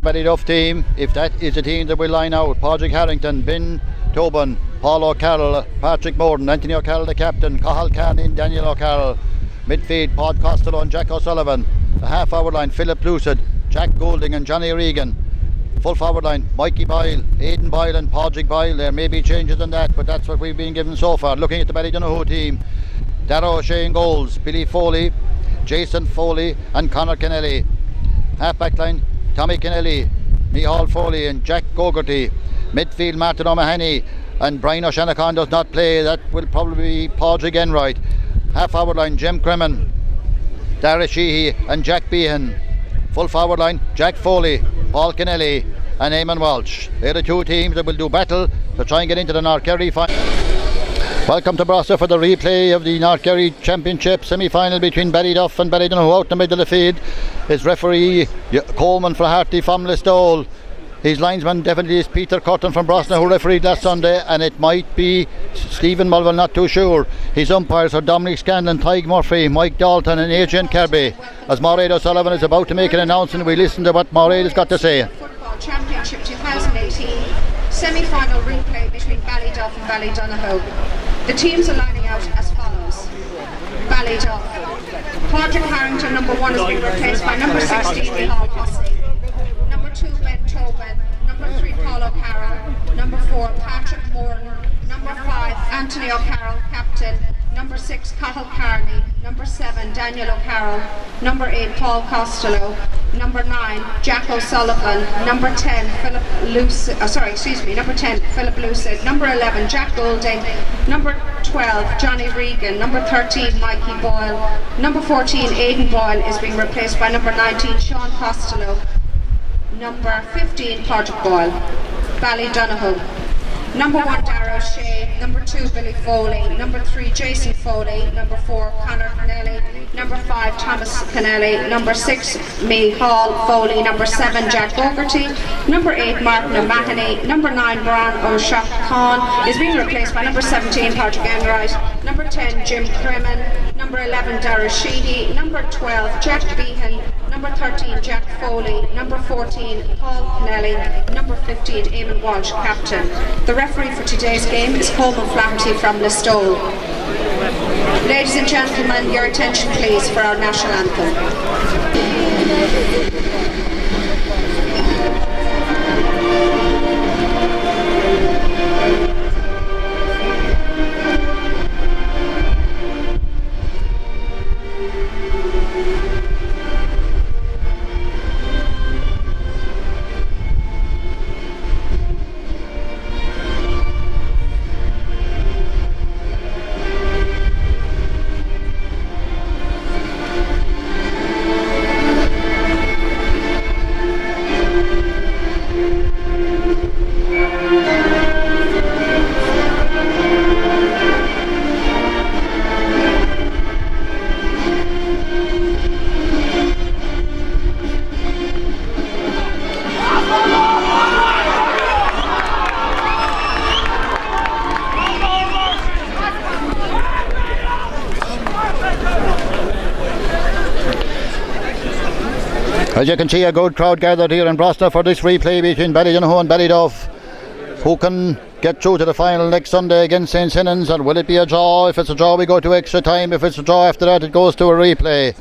Ballyduff team, if that is the team that will line out: Padraig Harrington, Ben Tobin, Paul O'Carroll, Patrick Morden, Anthony O'Carroll the captain, Cathal Canning, Daniel O'Carroll. Midfield: Pod Costello and Jack O'Sullivan. The half forward line: Philip Lucid, Jack Goulding and Johnny Regan. Full forward line: Mikey Boyle, Aidan Boyle and Padraig Boyle. There may be changes in that, but that's what we've been given so far. Looking at the Ballydonoghue team: Darragh O'Shea in goals, Billy Foley, Jason Foley and Conor Kennelly. Half back line: Tommy Kennelly, Micheál Foley and Jack Gogarty. Midfield: Martin O'Mahony and Brian O'Shanachon does not play. That will probably be Padraig Enright. Half forward line: Jim Cremin, Dara Sheehy and Jack Behan. Full forward line: Jack Foley, Paul Kennelly and Eamon Walsh. They're the two teams that will do battle to try and get into the North Kerry final. Welcome to Brossa for the replay of the North Kerry Championship semi-final between Ballyduff and Ballydonoghue. Out in the middle of the field is referee Coleman Flaherty from Listowel. His linesman definitely is Peter Curtin from Brosna, who refereed last Sunday, and it might be Stephen Mulville, not too sure. His umpires are Dominic Scanlon, Tyg Murphy, Mike Dalton and Adrian Kirby. As Mairead O'Sullivan is about to make an announcement, we listen to what Mairead has got to say. Football Championship 2018 semi-final replay between Ballyduff and Ballydonoghue. The teams are lining out as follows. Ballyduff: Padraig Harrington, number 1, is being replaced by number 16, Micheál Hussey. Number 2, Ben Tobin. Number 3, Paul O'Carroll. Number 4, Patrick Moran. Number 5, Anthony O'Carroll, captain. Number 6, Cathal Carney. Number 7, Daniel O'Carroll. Number 8, Paul Costello. Number 9, Jack O'Sullivan. Number 10, Philip Lucid. Number 10, Philip Lucid. Number 11, Jack Goulding. Number 12, Johnny Regan. Number 13, Mikey Boyle. Number 14, Aidan Boyle is being replaced by number 19, Sean Costello. Number 15, Padraig Boyle. Ballydonoghue: number 1, Darragh O'Shea. Number 2, Billy Foley. Number 3, Jason Foley. Number 4, Conor Kennelly. Number 5, Thomas Kennelly. Number 6, Micheál Foley. Number 7, Jack Gogarty. Number 8, Martin O'Mahony. Number 9, Brian O'Shanachon is being replaced by number 17, Padraig Enright. Number 10, Jim Cremin. Number 11, Dara Sheehy. Number 12, Jack Behan. Number 13, Jack Foley. Number 14, Paul Kennelly. Number 15, Eamon Walsh, captain. The referee for today's game is Coleman Flaherty from Listowel. Ladies and gentlemen, your attention please for our national anthem. As you can see, a good crowd gathered here in Brosna for this replay between Ballydonoghue and Ballyduff. Who can get through to the final next Sunday against St. Sinnans, and will it be a draw? If it's a draw, we go to extra time. If it's a draw after that, it goes to a replay.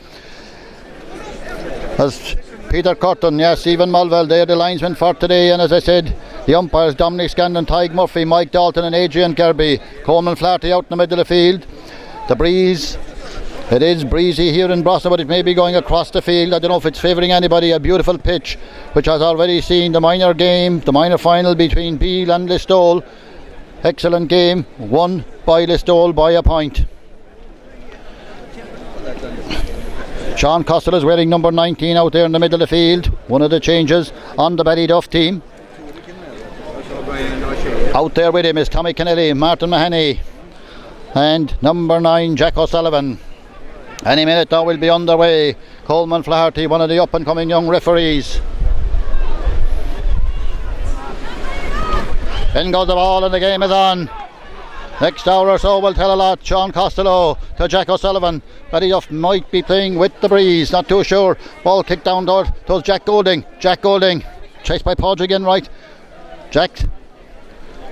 As Peter Curtin, Stephen Mulville, they're the linesmen for today, and as I said, the umpires Dominic Scanlon, Tyg Murphy, Mike Dalton and Adrian Kirby. Coleman Flaherty out in the middle of the field. The breeze, it is breezy here in Brosna, but it may be going across the field. I don't know if it's favouring anybody. A beautiful pitch which has already seen the minor game, the minor final between Beale and Listowel. Excellent game, won by Listowel by a point. Sean Costello is wearing number 19 out there in the middle of the field, one of the changes on the Ballyduff team. Out there with him is Tommy Kennelly, Martin Mahoney and number 9 Jack O'Sullivan. Any minute now will be underway. Coleman Flaherty, one of the up and coming young referees. In goes the ball and the game is on. Next hour or so will tell a lot. Sean Costello to Jack O'Sullivan. Ballyduff might be playing with the breeze, not too sure. Ball kicked down towards Jack Goulding. Jack Goulding chased by Padraig in right. Jack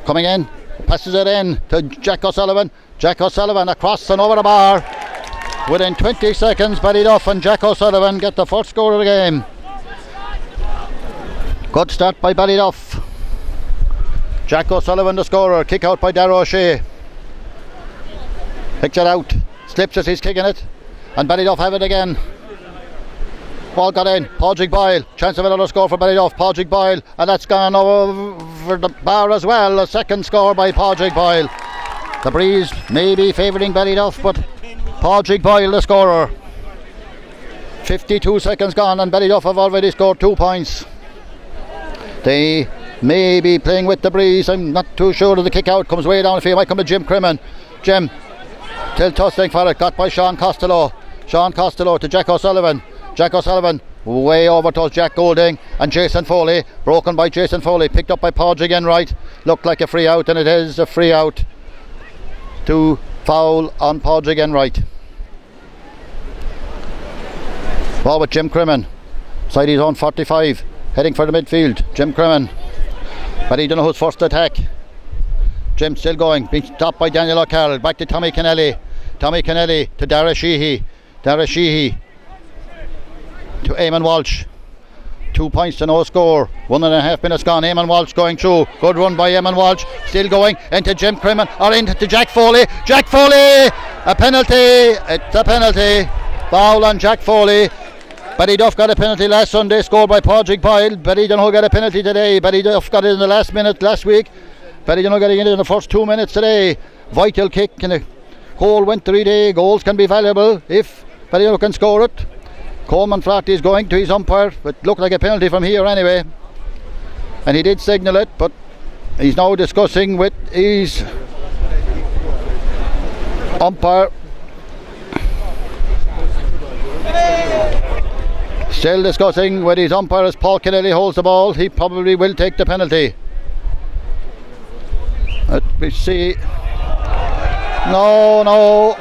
coming in, passes it in to Jack O'Sullivan. Jack O'Sullivan across and over the bar. Within 20 seconds, Ballyduff and Jack O'Sullivan get the first score of the game. Good start by Ballyduff. Jack O'Sullivan the scorer, kick out by Darragh O'Shea. Picks it out, slips as he's kicking it, and Ballyduff have it again. Ball got in, Padraig Boyle, chance of another score for Ballyduff. Padraig Boyle, and that's gone over the bar as well. A second score by Padraig Boyle. The breeze may be favouring Ballyduff, but Padraig Boyle the scorer. 52 seconds gone and Ballyduff have already scored 2 points. They may be playing with the breeze. I'm not too sure of the kick out. Comes way down the field. Might come to Jim Crimmin. Jim still tussling for it. Got by Sean Costello. Sean Costello to Jack O'Sullivan. Jack O'Sullivan way over to Jack Golding and Jason Foley. Broken by Jason Foley. Picked up by Padraig Enright. Looked like a free out, and it is a free out to foul on Padraig Enright. Ball with Jim Crimmin. Side his own 45. Heading for the midfield. Jim Crimmin. Ballydonoghue first attack. Jim still going. Being stopped by Daniel O'Carroll. Back to Tommy Kennelly. Tommy Kennelly to Darragh Sheehy. Darragh Sheehy to Eamon Walsh. 2 points to no score. 1.5 minutes gone. Eamon Walsh going through. Good run by Eamon Walsh. Still going into Jim Crimmin or into Jack Foley. Jack Foley! A penalty. It's a penalty. Foul on Jack Foley. Ballyduff got a penalty last Sunday, scored by Padraig Boyle. Ballydonoghue got a penalty today. Ballyduff got it in the last minute last week. Ballydonoghue got it in the first 2 minutes today. Vital kick in a cold wintry day. Goals can be valuable if Ballydonoghue can score it. Coleman Flaherty is going to his umpire. It looked like a penalty from here anyway. And he did signal it, but he's now discussing with his umpire. Still discussing with his umpire as Paul Kennelly holds the ball. He probably will take the penalty. Let me see. No.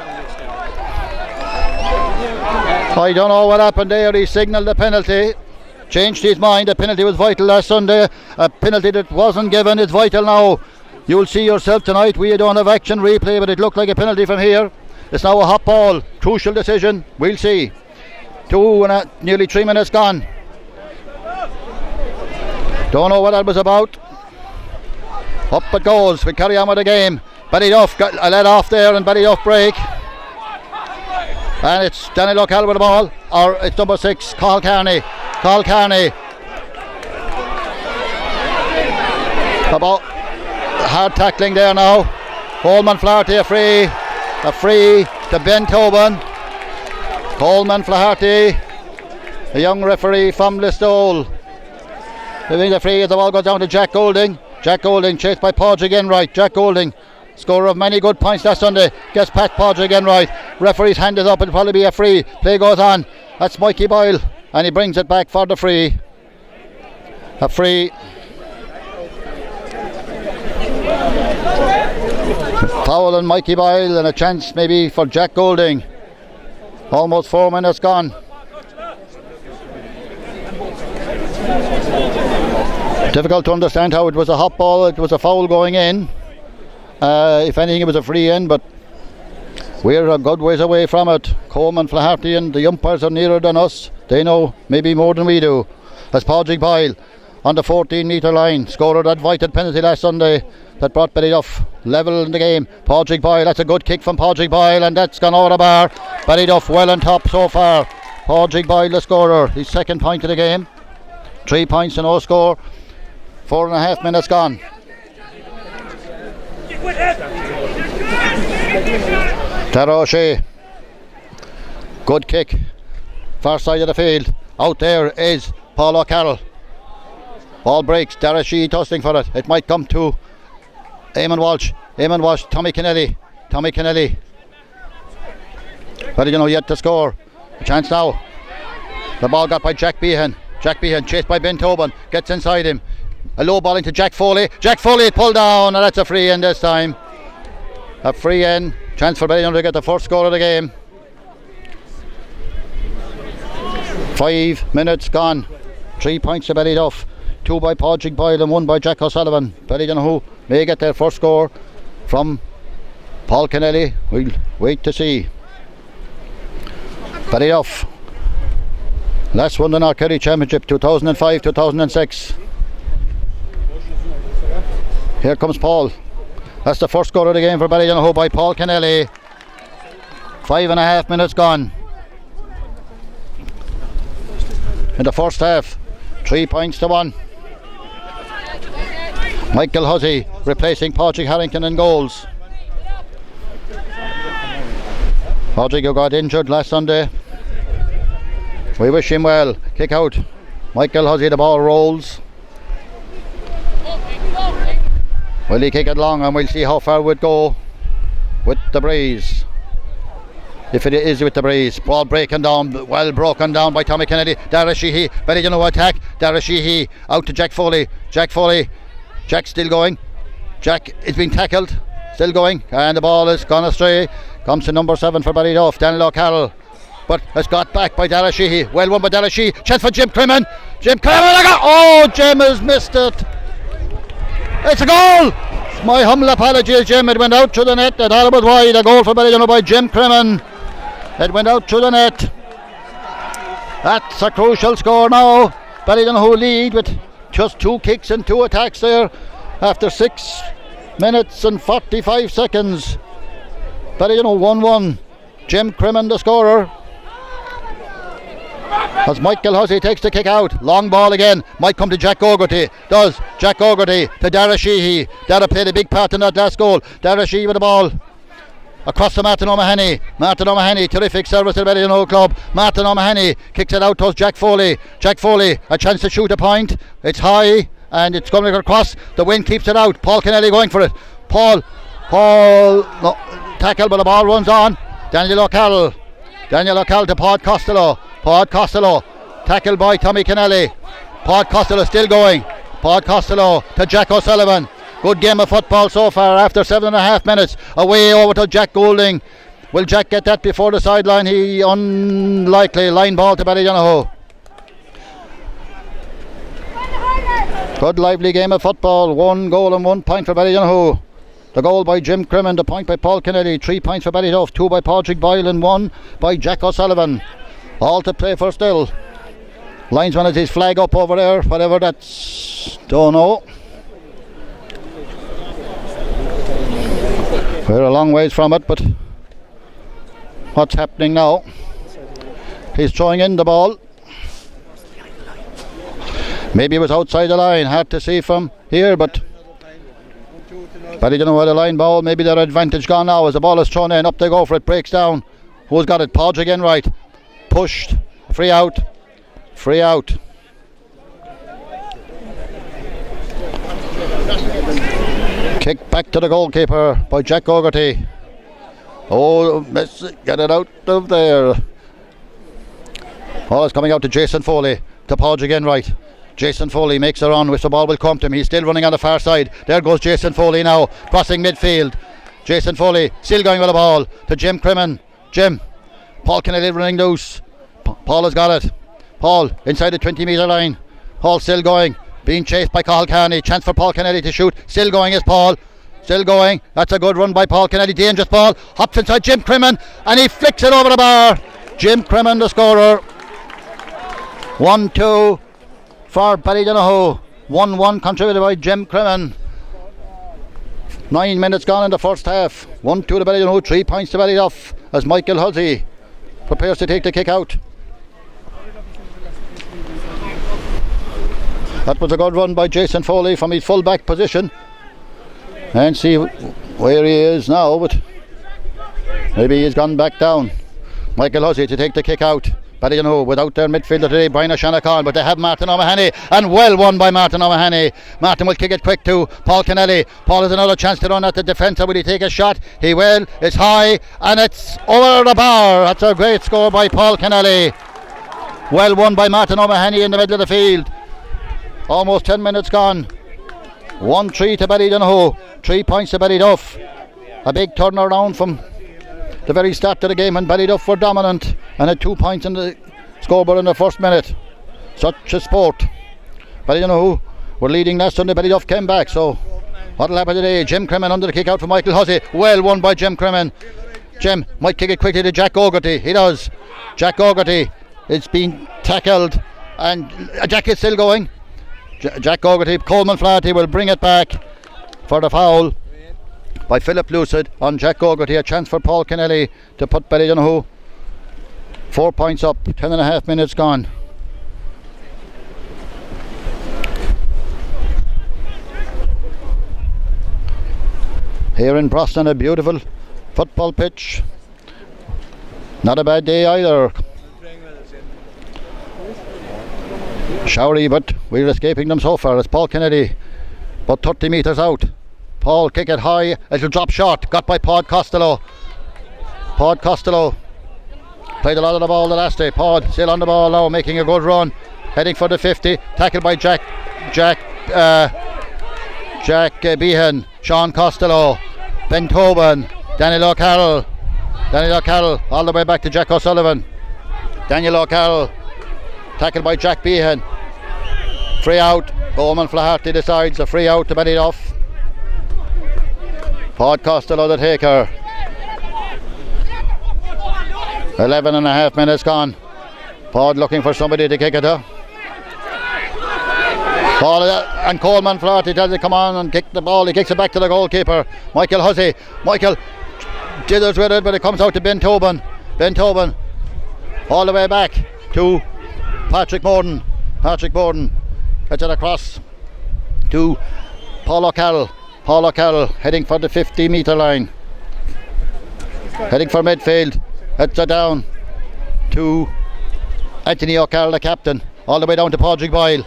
I don't know what happened there. He signalled the penalty. Changed his mind. The penalty was vital last Sunday. A penalty that wasn't given is vital now. You'll see yourself tonight. We don't have action replay, but it looked like a penalty from here. It's now a hot ball. Crucial decision. We'll see. Nearly 3 minutes gone. Don't know what that was about. Up it goes. We carry on with the game. Ballyduff got a let off there, and Ballyduff break. And it's Daniel O'Callaghan with the ball, or it's number 6, Cathal Kearney. Cathal Kearney. About hard tackling there now. Coleman Flaherty a free to Ben Tobin. Coleman Flaherty, a young referee from Listowel. Giving the free as the ball goes down to Jack Golding. Jack Golding chased by Padraig Enright. Jack Golding, scorer of many good points last Sunday, gets past Padraig Enright. Referee's hand is up, it'll probably be a free. Play goes on. That's Mikey Boyle, and he brings it back for the free. A free. Foul on Mikey Boyle, and a chance maybe for Jack Golding. Almost 4 minutes gone. Difficult to understand how it was a hot ball. It was a foul going in. If anything, it was a free in, but we're a good ways away from it. Coleman Flaherty and the umpires are nearer than us. They know maybe more than we do. As Padraig Boyle on the 14-metre line, scored that vital penalty last Sunday that brought Ballyduff level in the game. Padraig Boyle, that's a good kick from Padraig Boyle, and that's gone over the bar. Ballyduff well on top so far. Padraig Boyle the scorer, his second point of the game. 3 points to no score. 4.5 minutes gone. Darragh O'Shea, good kick, far side of the field. Out there is Paul O'Carroll. Ball breaks. Darragh O'Shea tussling for it. It might come to Eamon Walsh. Eamon Walsh, Tommy Kennelly. But you know, yet to score. A chance now. The ball got by Jack Behan. Jack Behan chased by Ben Tobin. Gets inside him. A low ball into Jack Foley. Jack Foley pulled down, and that's a free in this time. A free in. Chance for Ballydonoghue to get the first score of the game. 5 minutes gone. 3 points to Ballyduff. 2 by Padraig Boyle and 1 by Jack O'Sullivan. Ballydonoghue may get their first score from Paul Kennelly. We'll wait to see. Ballyduff last won the North Kerry Championship 2005-2006. Here comes Paul. That's the first score of the game for Ballydonoghue by Paul Kennelly. 5.5 minutes gone in the first half. 3 points to 1. Michael Hussey replacing Patrick Harrington in goals. Patrick, who got injured last Sunday, we wish him well. Kick out. Michael Hussey, the ball rolls. Will he kick it long, and we'll see how far it would go with the breeze. If it is with the breeze. Ball breaking down, well broken down by Tommy Kennedy. Dara Sheehy, Ballydonoghue attack. Dara Sheehy out to Jack Foley. Jack still going. Jack is being tackled, still going, and the ball is gone astray. Comes to number 7 for Ballyduff, Daniel O'Carroll. But it's got back by Dara Sheehy. Well won by Dara Sheehy. Chance for Jim Crimmin. Jim has missed it. It's a goal! My humble apologies, Jim. It went out through the net. It all but wide. A goal for Ballydonoghue by Jim Crimmin. It went out through the net. That's a crucial score now. Ballydonoghue lead with just 2 kicks and 2 attacks there after 6 minutes and 45 seconds. Ballydonoghue 1-1. Jim Crimmin the scorer. As Michael Hussey takes the kick out. Long ball again. Might come to Jack O'Garty. Does. Jack O'Garty to Dara Sheehy. Dara played a big part in that last goal. Dara Sheehy with the ball. Across to Martin O'Mahony. Martin O'Mahony, terrific service to the Ballydonoghue club. Martin O'Mahony kicks it out towards Jack Foley. Jack Foley, a chance to shoot a point. It's high and it's coming across. The wind keeps it out. Paul Kennelly going for it. Paul, no, tackle, but the ball runs on. Daniel O'Carroll to Pod Costello. Tackled by Tommy Kennelly. Pod Costello still going. Pod Costello to Jack O'Sullivan. Good game of football so far after 7.5 minutes. Away over to Jack Goulding. Will Jack get that before the sideline? He unlikely. Line ball to Ballydonoghue. Good lively game of football. 1 goal and 1 point for Ballydonoghue. The goal by Jim Crimmin, the point by Paul Kennedy. 3 points for Ballyduff, 2 by Padraig Boyle and 1 by Jack O'Sullivan. All to play for still. Linesman has his flag up over there, whatever that's, don't know. We're a long ways from it, but what's happening now? He's throwing in the ball. Maybe it was outside the line, hard to see from here, but Ballydonoghue had a line ball. Maybe their advantage gone now as the ball is thrown in. Up they go for it, breaks down. Who's got it? Padraig Enright. Pushed, free out. Kick back to the goalkeeper by Jack O'Garty. Oh, get it out of there. Ball is coming out to Jason Foley, to Padraig Enright. Jason Foley makes a run, which the ball will come to him. He's still running on the far side. There goes Jason Foley now, crossing midfield. Jason Foley still going with the ball to Jim Crimmin. Paul Kennedy running loose. Paul has got it. Paul inside the 20-metre line. Paul still going, being chased by Cathal Carney. Chance for Paul Kennedy to shoot. Still going is Paul. Still going. That's a good run by Paul Kennedy. Dangerous ball. Hops inside Jim Crimmin and he flicks it over the bar. Jim Crimmin the scorer. 1-2 for Ballydonoghue. 1-1 contributed by Jim Crimmin. 9 minutes gone in the first half. 1-2 to Ballydonoghue. 3 points to Ballyduff as Michael Hussey prepares to take the kick out. That was a good run by Jason Foley from his full back position. And see where he is now, but maybe he's gone back down. Michael Hussey to take the kick out. Ballydonoghue without their midfielder today, Brian O'Shanachon, but they have Martin O'Mahony, and well won by Martin O'Mahony. Martin will kick it quick to Paul Kennelly. Paul has another chance to run at the defence. Will he take a shot? He will. It's high and it's over the bar. That's a great score by Paul Kennelly. Well won by Martin O'Mahony in the middle of the field. Almost 10 minutes gone. 1-3 to Ballydonoghue. 3 points to Ballyduff. A big turnaround from the very start of the game when Ballyduff were dominant and had 2 points in the scoreboard in the first minute. Such a sport. Ballydonoghue were leading last Sunday. Ballyduff came back, so what'll happen today? Jim Crimmin under the kick out for Michael Hussey. Well won by Jim Crimmin. Jim might kick it quickly to Jack O'Garty. He does. Jack O'Garty. It's been tackled and Jack is still going. Jack O'Garty. Coleman Flaherty will bring it back for the foul by Philip Lucid on Jack O'Garty. A chance for Paul Kennelly to put Ballydonoghue 4 points up. 10.5 minutes gone. Here in Boston, a beautiful football pitch. Not a bad day either. Showery, but we're escaping them so far. It's Paul Kennedy, about 30 metres out. Paul kick it high, it'll drop short. Got by Pod Costello. Pod Costello played a lot of the ball the last day. Pod still on the ball now, making a good run. Heading for the 50. Tackled by Jack Behan. Sean Costello. Ben Tobin. Daniel O'Carroll. All the way back to Jack O'Sullivan. Daniel O'Carroll. Tackled by Jack Behan. Free out. Bowman Flaherty decides a free out to Ballyduff. Pod Costello the taker. 11.5 minutes gone. Pod looking for somebody to kick it to. Paul and Coleman Flaherty tells it come on and kick the ball. He kicks it back to the goalkeeper, Michael Hussey. Michael dithers with it, but it comes out to Ben Tobin. All the way back to Patrick Morden gets it across to Paul O'Carroll heading for the 50-metre line, heading for midfield. Heads it down to Anthony O'Carroll, the captain, all the way down to Padraig Boyle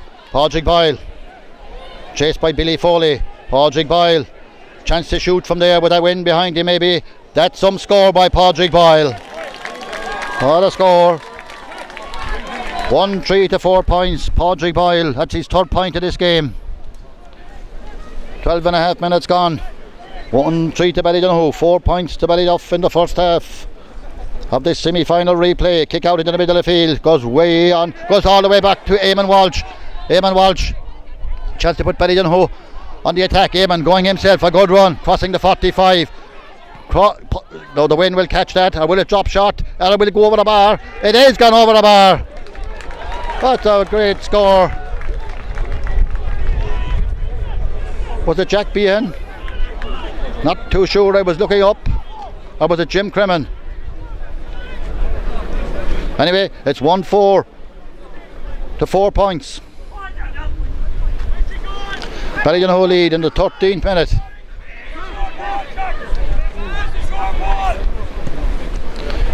chased by Billy Foley. Padraig Boyle, chance to shoot from there with a wind behind him maybe. That's some score by Padraig Boyle. What a score. 1-3 to 4 points. Padraig Boyle, that's his third point of this game. 12.5 minutes gone. 1-3 to Ballydonoghue. 4 points to Ballyduff in the first half of this semi-final replay. Kick out into the middle of the field, goes way on, goes all the way back to Eamon Walsh. Chance to put Ballydonoghue on the attack. Eamon going himself, a good run, crossing the 45. No, the wind will catch that, or will it drop shot, or will it go over the bar? It is gone over the bar. That's a great score. Was it Jack Behan? Not too sure, I was looking up. Or was it Jim Crimmin? Anyway, it's 1-4 to 4 points. Ballydonoghue lead in the 13th minute.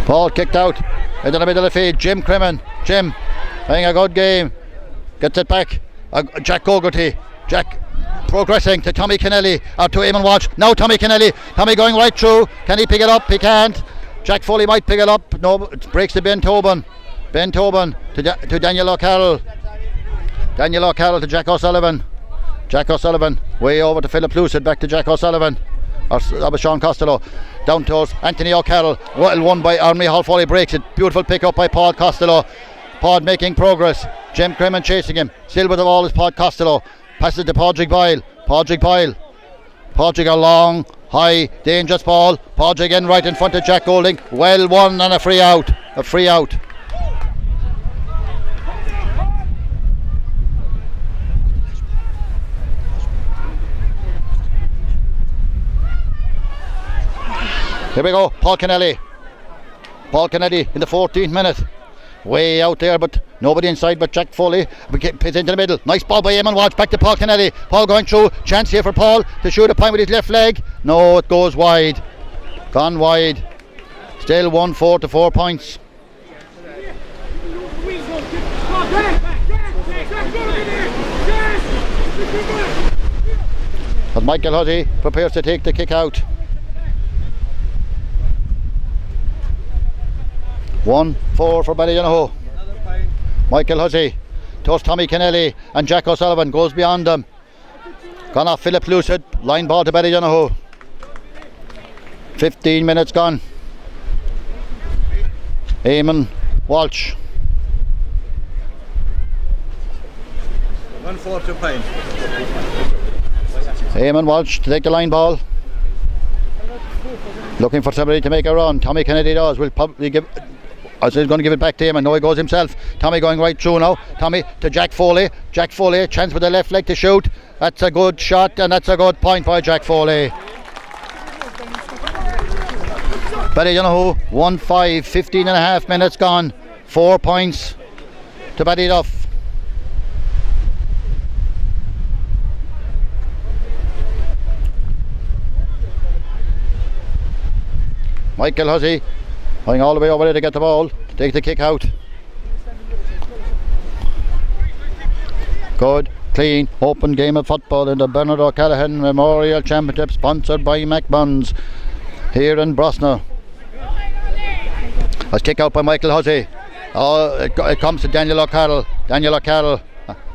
Ball kicked out into the middle of the field. Jim Crimmin. Jim playing a good game. Gets it back. Jack O'Garty. Jack progressing to Tommy Kennelly. Out to Eamon Walsh. Now Tommy Kennelly. Tommy going right through. Can he pick it up? He can't. Jack Foley might pick it up. No, it breaks to Ben Tobin. To Daniel O'Carroll. Daniel O'Carroll to Jack O'Sullivan. Jack O'Sullivan way over to Philip Lucid. Back to Jack O'Sullivan. That was Sean Costello. Down towards Anthony O'Carroll. Well won by Army Hall. Foley breaks it. Beautiful pick up by Paul Costello. Pod making progress. Jim Crimmin chasing him. Still with the ball is Paul Costello. Passes to Padraig Boyle. Padraig a long, high, dangerous ball. Padraig in right in front of Jack Golding. Well won and a free out. Here we go, Paul Kennedy in the 14th minute. Way out there, but nobody inside but Jack Foley. Pits into the middle. Nice ball by Eamon Walsh. Back to Paul Kennedy. Paul going through. Chance here for Paul to shoot a point with his left leg. No, it goes wide. Gone wide. Still 1-4 to 4 points. But Michael Hussey prepares to take the kick out. 1-4 for Ballydonoghue. Michael Hussey towards Tommy Kennelly and Jack O'Sullivan goes beyond them. Gone off Philip Lucid. Line ball to Ballydonoghue. 15 minutes gone. Eamon Walsh. 1-4 to Pine. Eamon Walsh to take the line ball. Looking for somebody to make a run. Tommy Kennedy does. Will probably give. He's going to give it back to him, and no, he goes himself. Tommy going right through now. Tommy to Jack Foley. Jack Foley, chance with the left leg to shoot. That's a good shot, and that's a good point by Jack Foley. Ballydonoghue 1-5, 15 and a half minutes gone. 4 points to Ballyduff. Michael Hussey going all the way over there to get the ball, to take the kick out. Good, clean, open game of football in the Bernard O'Callaghan Memorial Championship, sponsored by McBuns here in Brosna. Let's kick out by Michael Hussey. Oh, it comes to Daniel O'Carroll. Daniel O'Carroll,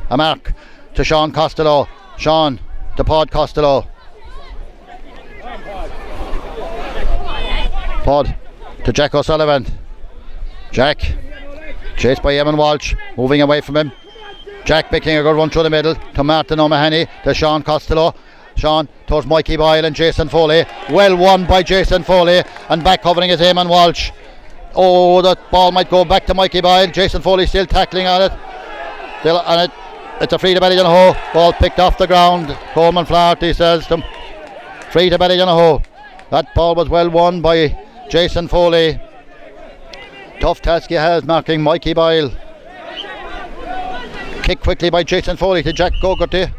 a mark to Sean Costello. Sean to Pod Costello. Pod to Jack O'Sullivan. Jack chased by Eamon Walsh, moving away from him. Jack making a good run through the middle to Martin O'Mahony, to Sean Costello. Sean towards Mikey Boyle and Jason Foley. Well won by Jason Foley, and back covering is Eamon Walsh. Oh, that ball might go back to Mikey Boyle. Jason Foley still tackling on it. Still on it. It's a free to Ballydonoghue. Ball picked off the ground. Coleman Flaherty says to free to Ballydonoghue. That ball was well won by Jason Foley. Tough task he has marking Mikey Boyle. Kick quickly by Jason Foley to Jack Gogarty.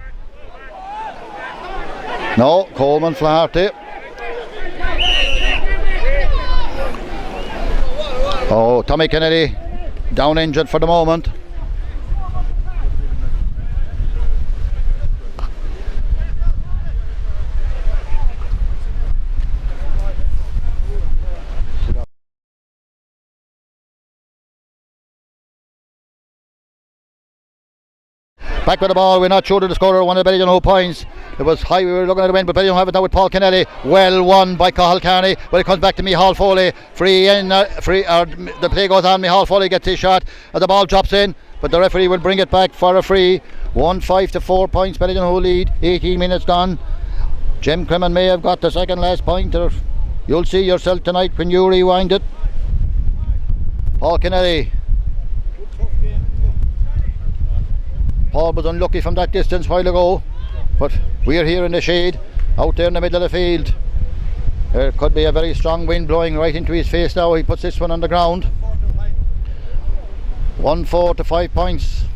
No, Coleman Flaherty. Oh, Tommy Kennedy down injured for the moment. Back with the ball, we're not sure to the scorer, one of the Ballydonoghue points. It was high, we were looking at the win, but Ballydonoghue have it now with Paul Kennedy. Well won by Cathal Kearney, but it comes back to Micheál Foley. The play goes on, Micheál Foley gets his shot, and the ball drops in, but the referee will bring it back for a free. 1-5 to 4 points, Ballydonoghue lead, 18 minutes gone. Jim Crimmen may have got the second last point, or you'll see yourself tonight when you rewind it. Paul Kennedy. Paul was unlucky from that distance a while ago, but we're here in the shade, out there in the middle of the field. There could be a very strong wind blowing right into his face now. He puts this one on the ground. 1-4 to 5 points.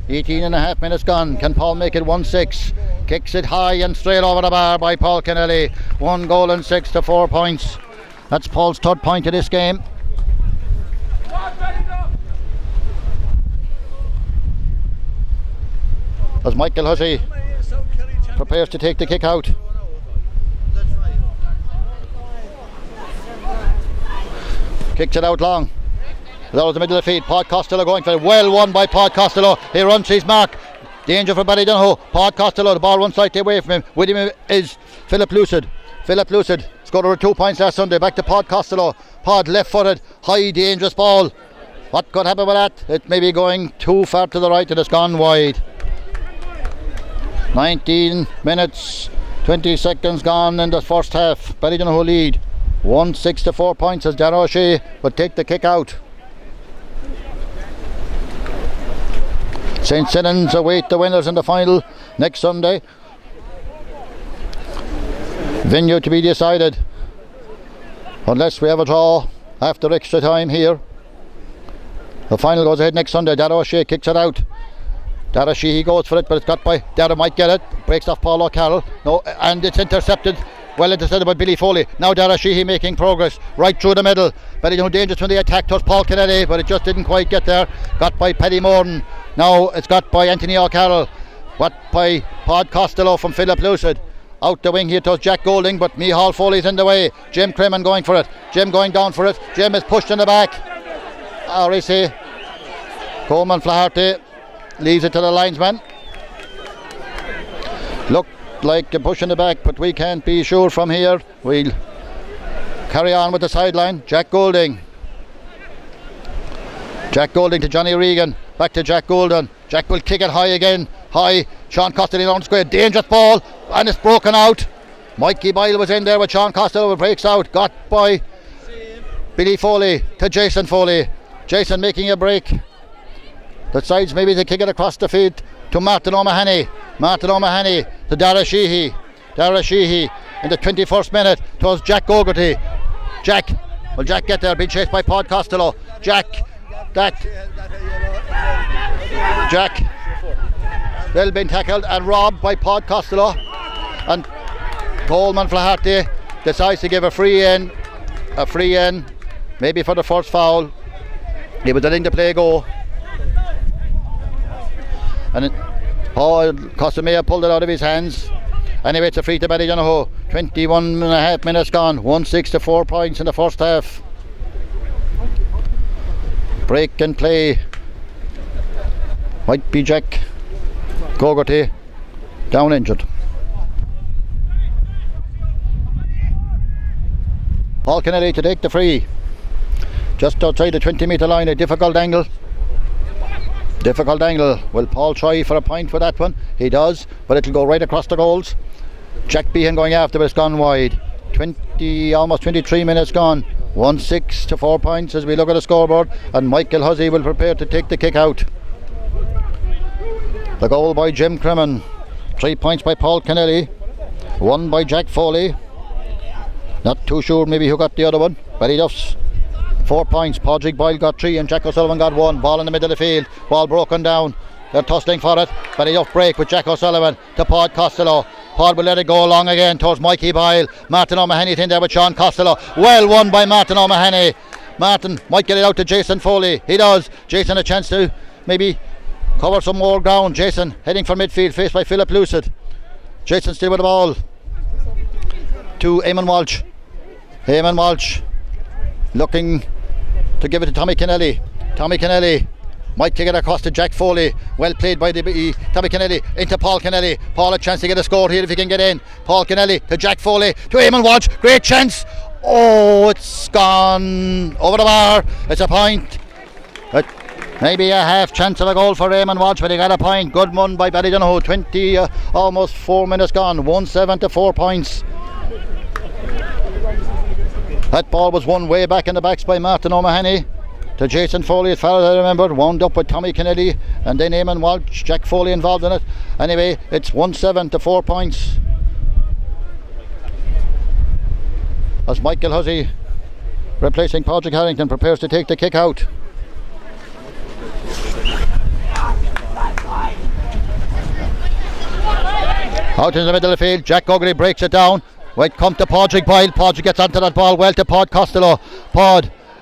18 and a half minutes gone. Can Paul make it 1-6? Kicks it high and straight over the bar by Paul Kennedy. 1 goal and 6 to 4 points. That's Paul's third point of this game. As Michael Hussey prepares to take the kick out. Kicks it out long. That was the middle of the field. Pod Costello going for it. Well won by Pod Costello. He runs his mark. Danger for Ballydonoghue. Pod Costello, the ball runs slightly away from him. With him is Philip Lucid. Philip Lucid scored over 2 points last Sunday. Back to Pod Costello. Pod left footed. High dangerous ball. What could happen with that? It may be going too far to the right and it's gone wide. 19 minutes 20 seconds gone in the first half. Ballydonoghue lead 1-6 to 4 points as Darragh O'Shea will take the kick out. St. Sinnans await the winners in the final next Sunday. Venue to be decided unless we have a draw after extra time here. The final goes ahead next Sunday. Darragh O'Shea kicks it out. Darragh Sheehy goes for it, but it's got by Darragh, might get it, breaks off Paul O'Carroll, no, and it's intercepted, well intercepted by Billy Foley. Now Darragh Sheehy making progress right through the middle, but it's no dangerous when they attack towards Paul Kennedy, but it just didn't quite get there. Got by Paddy Morden, now it's got by Anthony O'Carroll, got by Pod Costello from Philip Lucid. Out the wing here towards Jack Golding, but Micheál Foley's in the way. Jim Crimmen going for it, Jim going down for it, Jim is pushed in the back. Or is he? Coleman Flaherty leaves it to the linesman. Looked like a push in the back, but we can't be sure from here. We'll carry on with the sideline. Jack Golding. Jack Golding to Johnny Regan. Back to Jack Golden. Jack will kick it high again. high. Sean Costello down square, dangerous ball, and it's broken out. Mikey Boyle was in there with Sean Costello, breaks out, got by Billy Foley to Jason Foley. Jason making a break. Decides maybe to kick it across the field to Martin O'Mahony. Martin O'Mahony to Dara Sheehy. Dara Sheehy in the 21st minute towards Jack Gogarty. Jack, will Jack get there? Being chased by Paul Costello. Jack, they'll been tackled and robbed by Paul Costello. And Coleman Flaherty decides to give a free in, maybe for the first foul. He was letting the play go. And Paul Costello may have pulled it out of his hands. Anyway, it's a free to Ballydonoghue. 21 and a half minutes gone. 1-6 to 4 points in the first half. Break and play. Might be Jack Gogarty down injured. Paul Kennedy to take the free. Just outside the 20-metre line, a difficult angle. Will Paul try for a point for that one? He does, but it'll go right across the goals. Jack Behan going after, but it's gone wide. Almost 23 minutes gone. 1-6 to 4 points as we look at the scoreboard, and Michael Hussey will prepare to take the kick out. The goal by Jim Crimmin. 3 points by Paul Kennedy. 1 by Jack Foley. Not too sure maybe who got the other one. Ballyduff's 4 points. Padraig Boyle got 3 and Jack O'Sullivan got 1. Ball in the middle of the field. Ball broken down. They're tussling for it. Ballyduff break with Jack O'Sullivan to Paul Costello. Paul will let it go along again towards Mikey Boyle. Martin O'Mahony in there with Sean Costello. Well won by Martin O'Mahony. Martin might get it out to Jason Foley. He does. Jason a chance to maybe cover some more ground. Jason heading for midfield, faced by Philip Lucid. Jason still with the ball to Eamon Walsh. Eamon Walsh looking to give it to Tommy Kennelly. Tommy Kennelly might kick it across to Jack Foley. Well played by Tommy Kennelly into Paul Kennelly. Paul a chance to get a score here if he can get in. Paul Kennelly to Jack Foley to Eamon Walsh. Great chance. Oh, it's gone over the bar. It's a point. Maybe a half chance of a goal for Eamon Walsh, but he got a point. Good one by Ballydonoghue. 20 almost 4 minutes gone. 1-7 to 4 points. That ball was won way back in the backs by Martin O'Mahony to Jason Foley, as far as I remember. Wound up with Tommy Kennedy and then Eamon Walsh. Jack Foley involved in it. Anyway, it's 1-7 to 4 points. As Michael Hussey, replacing Patrick Harrington, prepares to take the kick out. Out in the middle of the field, Jack Gogarty breaks it down. Right, come to Padraig Boyle. Padraig gets onto that ball well to Pod Costello.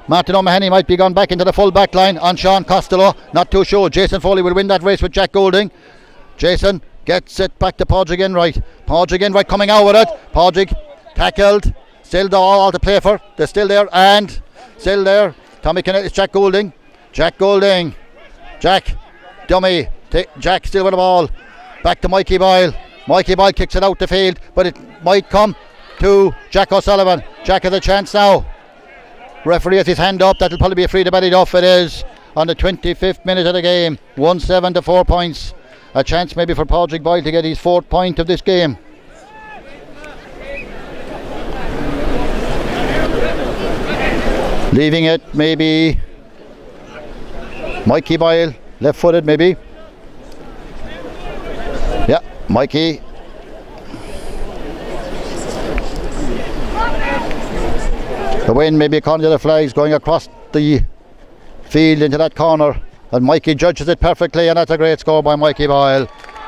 Martin O'Mahony might be gone back into the full back line on Sean Costello. Not too sure. Jason Foley will win that race with Jack Goulding. Jason gets it back to Padraig Enright. Padraig Enright coming out with it. Padraig tackled. Still all to play for. They're still there and still there. Tommy Kennedy, it's Jack Goulding. Jack Goulding. Jack. Dummy. Jack still with the ball. Back to Mikey Boyle. Mikey Boyle kicks it out the field, but it might come to Jack O'Sullivan. Jack has a chance now. Referee has his hand up. That'll probably be a free to Ballyduff. It is on the 25th minute of the game. 1-7 to 4 points. A chance maybe for Padraig Boyle to get his 4th point of this game. Leaving it maybe Mikey Boyle, left footed maybe. Yeah, Mikey. The wind maybe according to the flags going across the field into that corner, and Mikey judges it perfectly, and that's a great score by Mikey Boyle.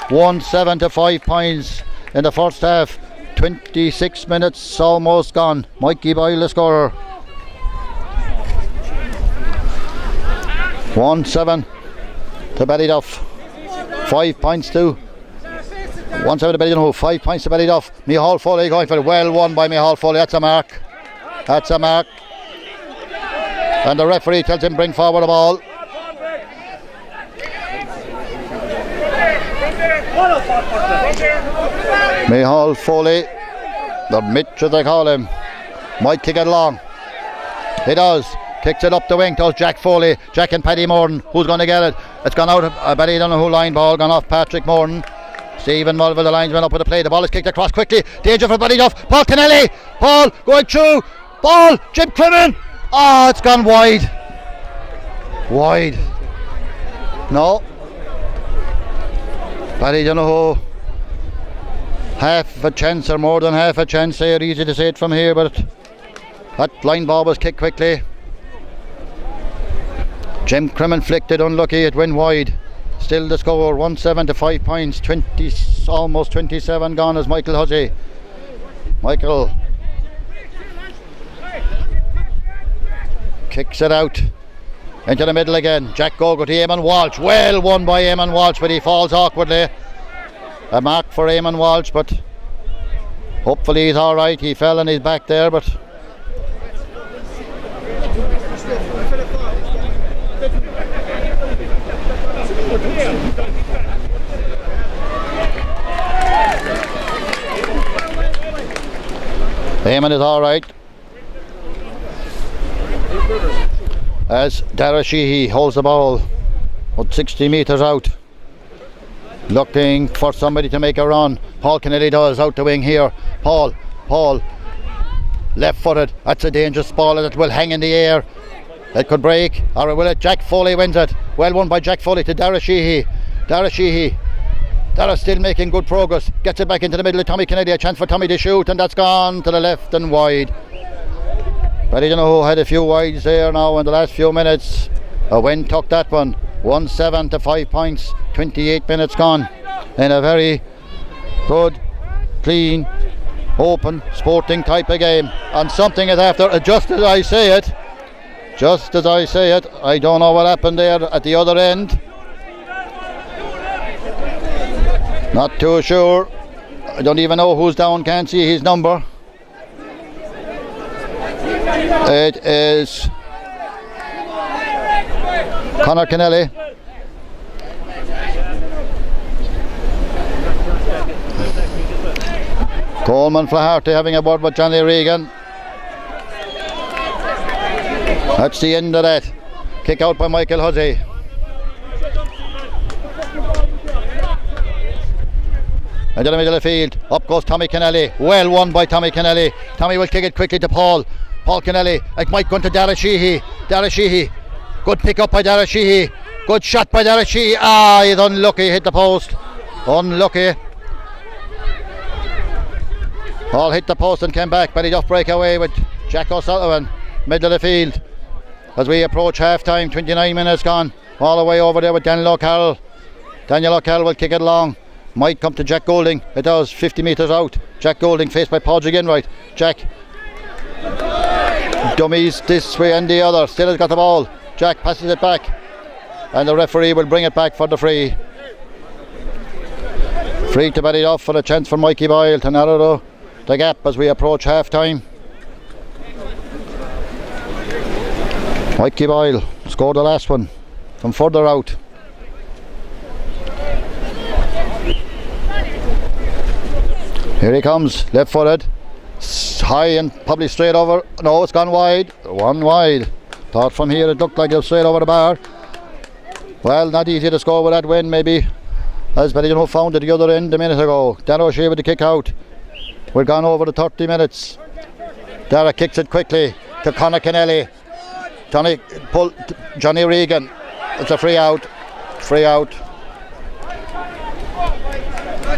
1-7 to 5 points in the first half. 26 minutes almost gone. Mikey Boyle the scorer. 1-7 to Ballyduff. 5 points to 1-7 to Ballydonoghue. 5 points to Ballyduff. Micheál Foley going for it. Well won by Micheál Foley. That's a mark. That's a mark. And the referee tells him bring forward the ball. Micheál Foley, the Mitch as they call him, might kick it along. He does. Kicks it up the wing to Jack Foley. Jack and Paddy Morton. Who's going to get it? It's gone out of Ballydonoghue line ball. Gone off Patrick Morton. Stephen Mulville, the linesman, up with the play. The ball is kicked across quickly. Danger for Ballyduff. Paul Kennelly. Paul going through. Ball. Jim Crimmon. Oh, it's gone wide. Wide. No. Ballydonoghue. Half a chance or more than half a chance there. Easy to say it from here, but that line ball was kicked quickly. Jim Crimmon flicked it unlucky. It went wide. Still the score 1-7 to 5 points. 20, almost 27 gone as Michael Hussey. Michael kicks it out into the middle again. Jack Gogo to Eamon Walsh. Well won by Eamon Walsh, but he falls awkwardly. A mark for Eamon Walsh, but hopefully he's alright. He fell on his back there, but Eamon is alright. As Dara Sheehy holds the ball about 60 metres out, looking for somebody to make a run. Paul Kennedy does, out the wing here. Paul, left footed. That's a dangerous ball that will hang in the air. It could break, or will it? Jack Foley wins it. Well won by Jack Foley to Dara Sheehy. Dara still making good progress. Gets it back into the middle of Tommy Kennedy. A chance for Tommy to shoot, and that's gone to the left and wide. But I don't know who had a few wides there now in the last few minutes. A win took that one. 1-7 to 5 points. 28 minutes gone. In a very good, clean, open, sporting type of game. And something is after, just as I say it, I don't know what happened there at the other end. Not too sure. I don't even know who's down, can't see his number. It is Conor Kennelly. Coleman Flaherty having a word with Johnny Regan. That's the end of that. Kick out by Michael Hussey. Into the middle of the field. Up goes Tommy Kennelly. Well won by Tommy Kennelly. Tommy will kick it quickly to Paul Kennelly. It might go into Dara Sheehy. Good pick up by Dara Sheehy. Good shot by Dara Sheehy. He's unlucky. Hit the post. Unlucky. All hit the post and came back. Ballyduff break away with Jack O'Sullivan. Middle of the field. As we approach half time, 29 minutes gone. All the way over there with Daniel O'Carroll. Daniel O'Carroll will kick it long. Might come to Jack Golding. It does, 50 metres out. Jack Golding faced by Paul Enright. Jack dummies this way and the other. Still has got the ball. Jack passes it back. And the referee will bring it back for the free. Free to Ballyduff for a chance for Mikey Boyle to narrow the gap as we approach half time. Mikey Boyle scored the last one from further out. Here he comes, left footed, high and probably straight over. No, it's gone wide. One wide. Thought from here it looked like it was straight over the bar. Well, not easy to score with that win, maybe, as Ballydonoghue found at the other end a minute ago. Dara O'Shea with the kick out. We're gone over the 30 minutes. Dara kicks it quickly to Conor Kennelly. Johnny Regan. It's a free out.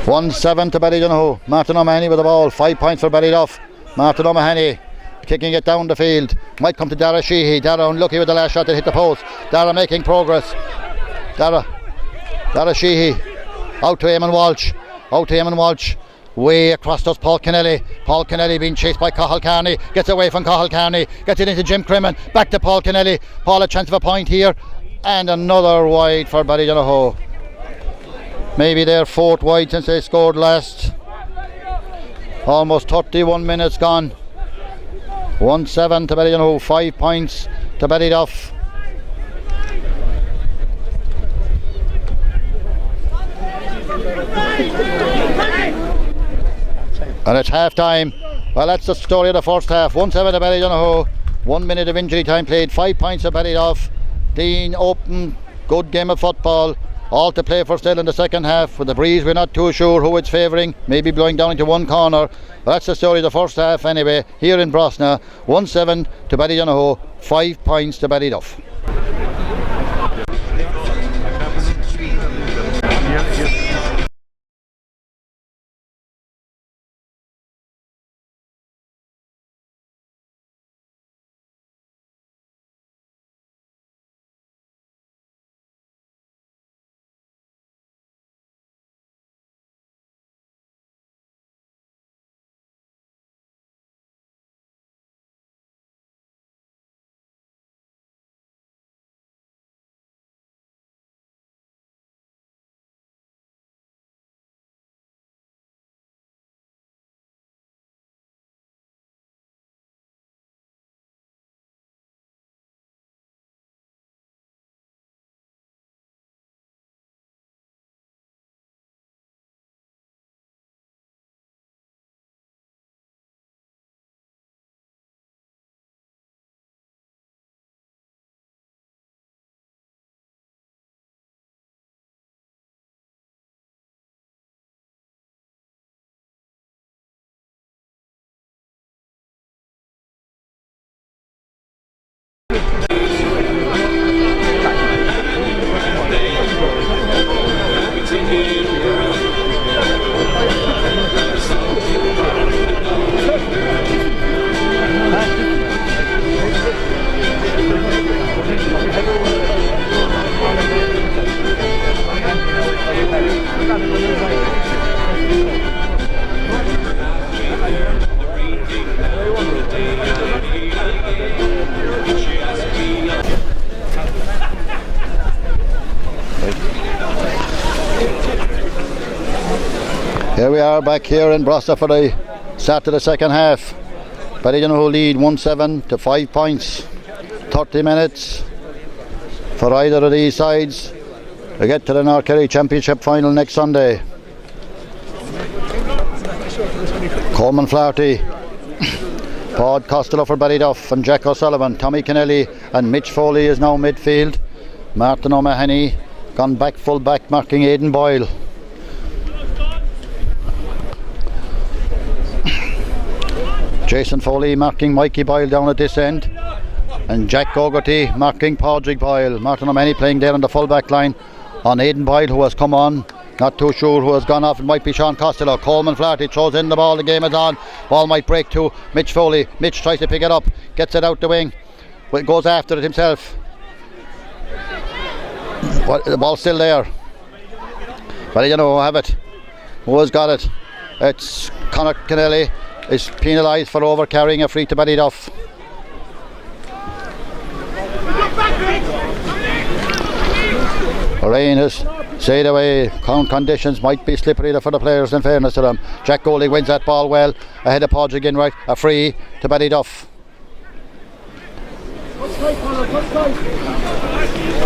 1-7 to Ballydonoghue. Martin O'Mahony with the ball. 5 points for Ballyduff. Martin O'Mahony kicking it down the field. Might come to Dara Sheehy. Dara unlucky with the last shot that hit the post. Dara making progress. Dara Sheehy. Out to Eamon Walsh. Way across does Paul Kennelly. Paul Kennelly being chased by Cathal Kearney. Gets away from Cathal Kearney. Gets it into Jim Crimmon. Back to Paul Kennelly. Paul a chance of a point here. And another wide for Ballydonoghue. Maybe their fourth wide since they scored last. Almost 31 minutes gone. 1-7 to Ballydonoghue. 5 points to Ballyduff. And it's half time. Well, that's the story of the first half. 1-7 to Ballydonoghue. 1 minute of injury time played. 5 points to Ballyduff. Clean, open, good game of football. All to play for still in the second half. With the breeze, we're not too sure who it's favouring. Maybe blowing down into one corner. But that's the story of the first half anyway. Here in Brosna, 1-7 to Ballydonoghue. 5 points to Ballyduff. Here we are back here in Brosna for the start of the second half. Ballydonoghue lead 1-7 to 5 points. 30 minutes for either of these sides to get to the North Kerry Championship final next Sunday. Coleman Flaherty, Paul Costello for Ballyduff, and Jack O'Sullivan. Tommy Kennelly and Mitch Foley is now midfield. Martin O'Mahony gone back full back, marking Aidan Boyle. Jason Foley marking Mikey Boyle down at this end, and Jack Gogarty marking Padraig Boyle. Martin O'Mahony playing there on the full back line on Aidan Boyle, who has come on. Not too sure who has gone off. It might be Sean Costello. Coleman Flaherty throws in the ball. The game is on. Ball might break to Mitch Foley. Mitch tries to pick it up, gets it out the wing, but goes after it himself. The ball's still there. But you know, have it. Who has got it? It's Conor Kennelly is penalised for over carrying a free to Ballyduff. Rain has stayed away. Conditions might be slippery for the players, in fairness to them. Jack Golding wins that ball well ahead of Padraig Inright. A free to Ballyduff.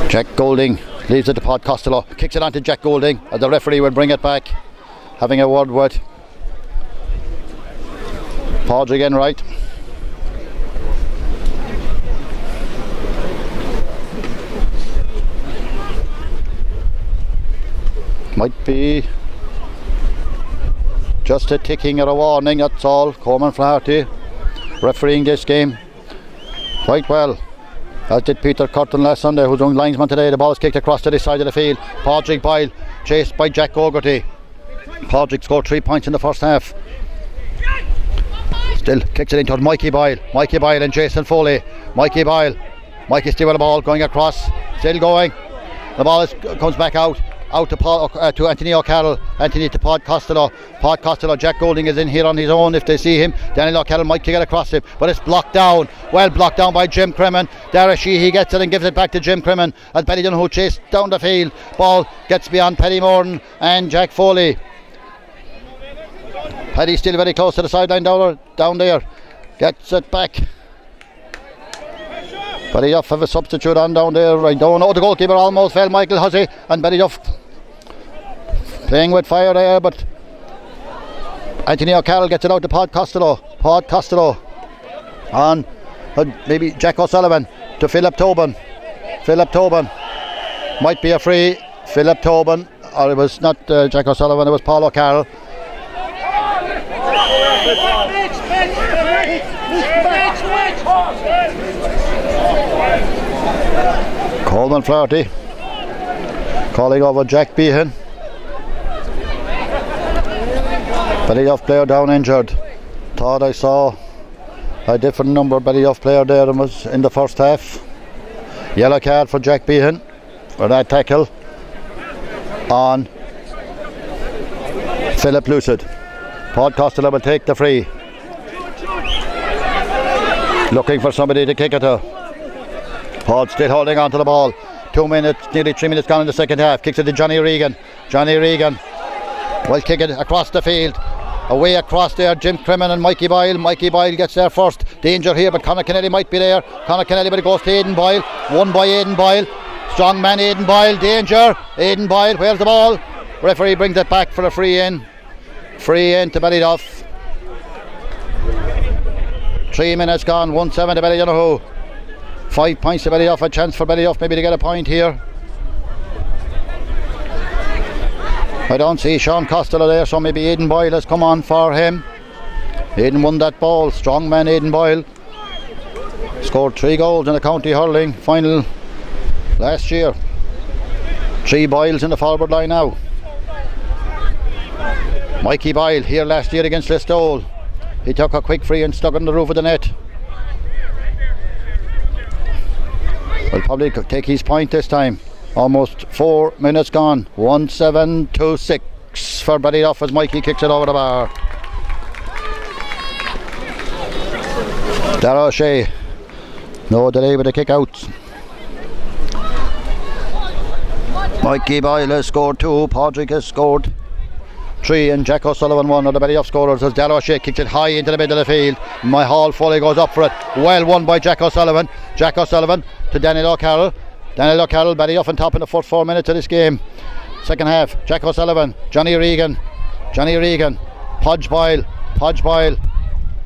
Jack Golding leaves it to Pod Costello, kicks it onto Jack Golding, and the referee will bring it back, having a word with Padraig Enright. Might be just a ticking or a warning, that's all. Coleman Flaherty refereeing this game quite well, as did Peter Curtin last Sunday, who's on linesman today. The ball is kicked across to this side of the field. Padraig Boyle chased by Jack Gogarty. Padraig scored 3 points in the first half. Still kicks it into Mikey Boyle. Mikey Boyle and Jason Foley. Mikey Boyle. Mikey still with the ball, going across, still going. The ball comes back out to Anthony O'Carroll. Anthony to Pod Costello. Pod Costello. Jack Golding is in here on his own if they see him. Daniel O'Carroll might kick it across him, but it's blocked down. Well blocked down by Jim Crimmin. Dara Sheehy gets it and gives it back to Jim Crimmin as Ballydonoghue chase down the field. Ball gets beyond Paddy Morton and Jack Foley. Paddy's still very close to the sideline down there. Gets it back. Ballyduff have a substitute on down there. I don't know. The goalkeeper almost fell, Michael Hussey, and Ballyduff playing with fire there, but Anthony O'Carroll gets it out to Pod Costello. Pod Costello on maybe Jack O'Sullivan to Philip Tobin. Philip Tobin might be a free. Philip Tobin, or it was not Jack O'Sullivan, it was Paul O'Carroll. Coleman Flaherty calling over Jack Behan. Ballyduff player down injured. Thought I saw a different number Ballyduff player there than was in the first half. Yellow card for Jack Behan for that tackle on Philip Lucid. Paul Costello will take the free. Looking for somebody to kick it to. Paul still holding on to the ball. 2 minutes, nearly 3 minutes gone in the second half. Kicks it to Johnny Regan. Johnny Regan will kick it across the field. Away across there, Jim Crimmin and Mikey Boyle. Mikey Boyle gets there first. Danger here, but Conor Kennelly might be there. Conor Kennelly, but it goes to Aidan Boyle. Won by Aidan Boyle. Strong man Aidan Boyle. Danger. Aidan Boyle, where's the ball? Referee brings it back for a free in. Free in to Ballyduff. 3 minutes gone. 1-7 to Ballydonoghue. 5 points to Ballyduff. A chance for Ballyduff maybe to get a point here. I don't see Sean Costello there, so maybe Aidan Boyle has come on for him. Aidan won that ball. Strong man Aidan Boyle. Scored 3 goals in the county hurling final last year. 3 Boyles in the forward line now. Mikey Boyle here last year against Listowel. He took a quick free and stuck it on the roof of the net. Will probably take his point this time. Almost 4 minutes gone. 1-7 to 6 for Ballyduff as Mikey kicks it over the bar. Darragh O'Shea, no delay with the kick out. Mikey Boyle has scored 2. Padraig has scored 3, and Jack O'Sullivan, one of the Ballyduff scorers, as Darragh O'Shea kicks it high into the middle of the field. My Hall Foley goes up for it. Well won by Jack O'Sullivan. Jack O'Sullivan to Daniel O'Carroll. Daniel O'Carroll, Ballyduff on top in the first 4 minutes of this game. Second half, Jack O'Sullivan, Johnny Regan, Podge Boyle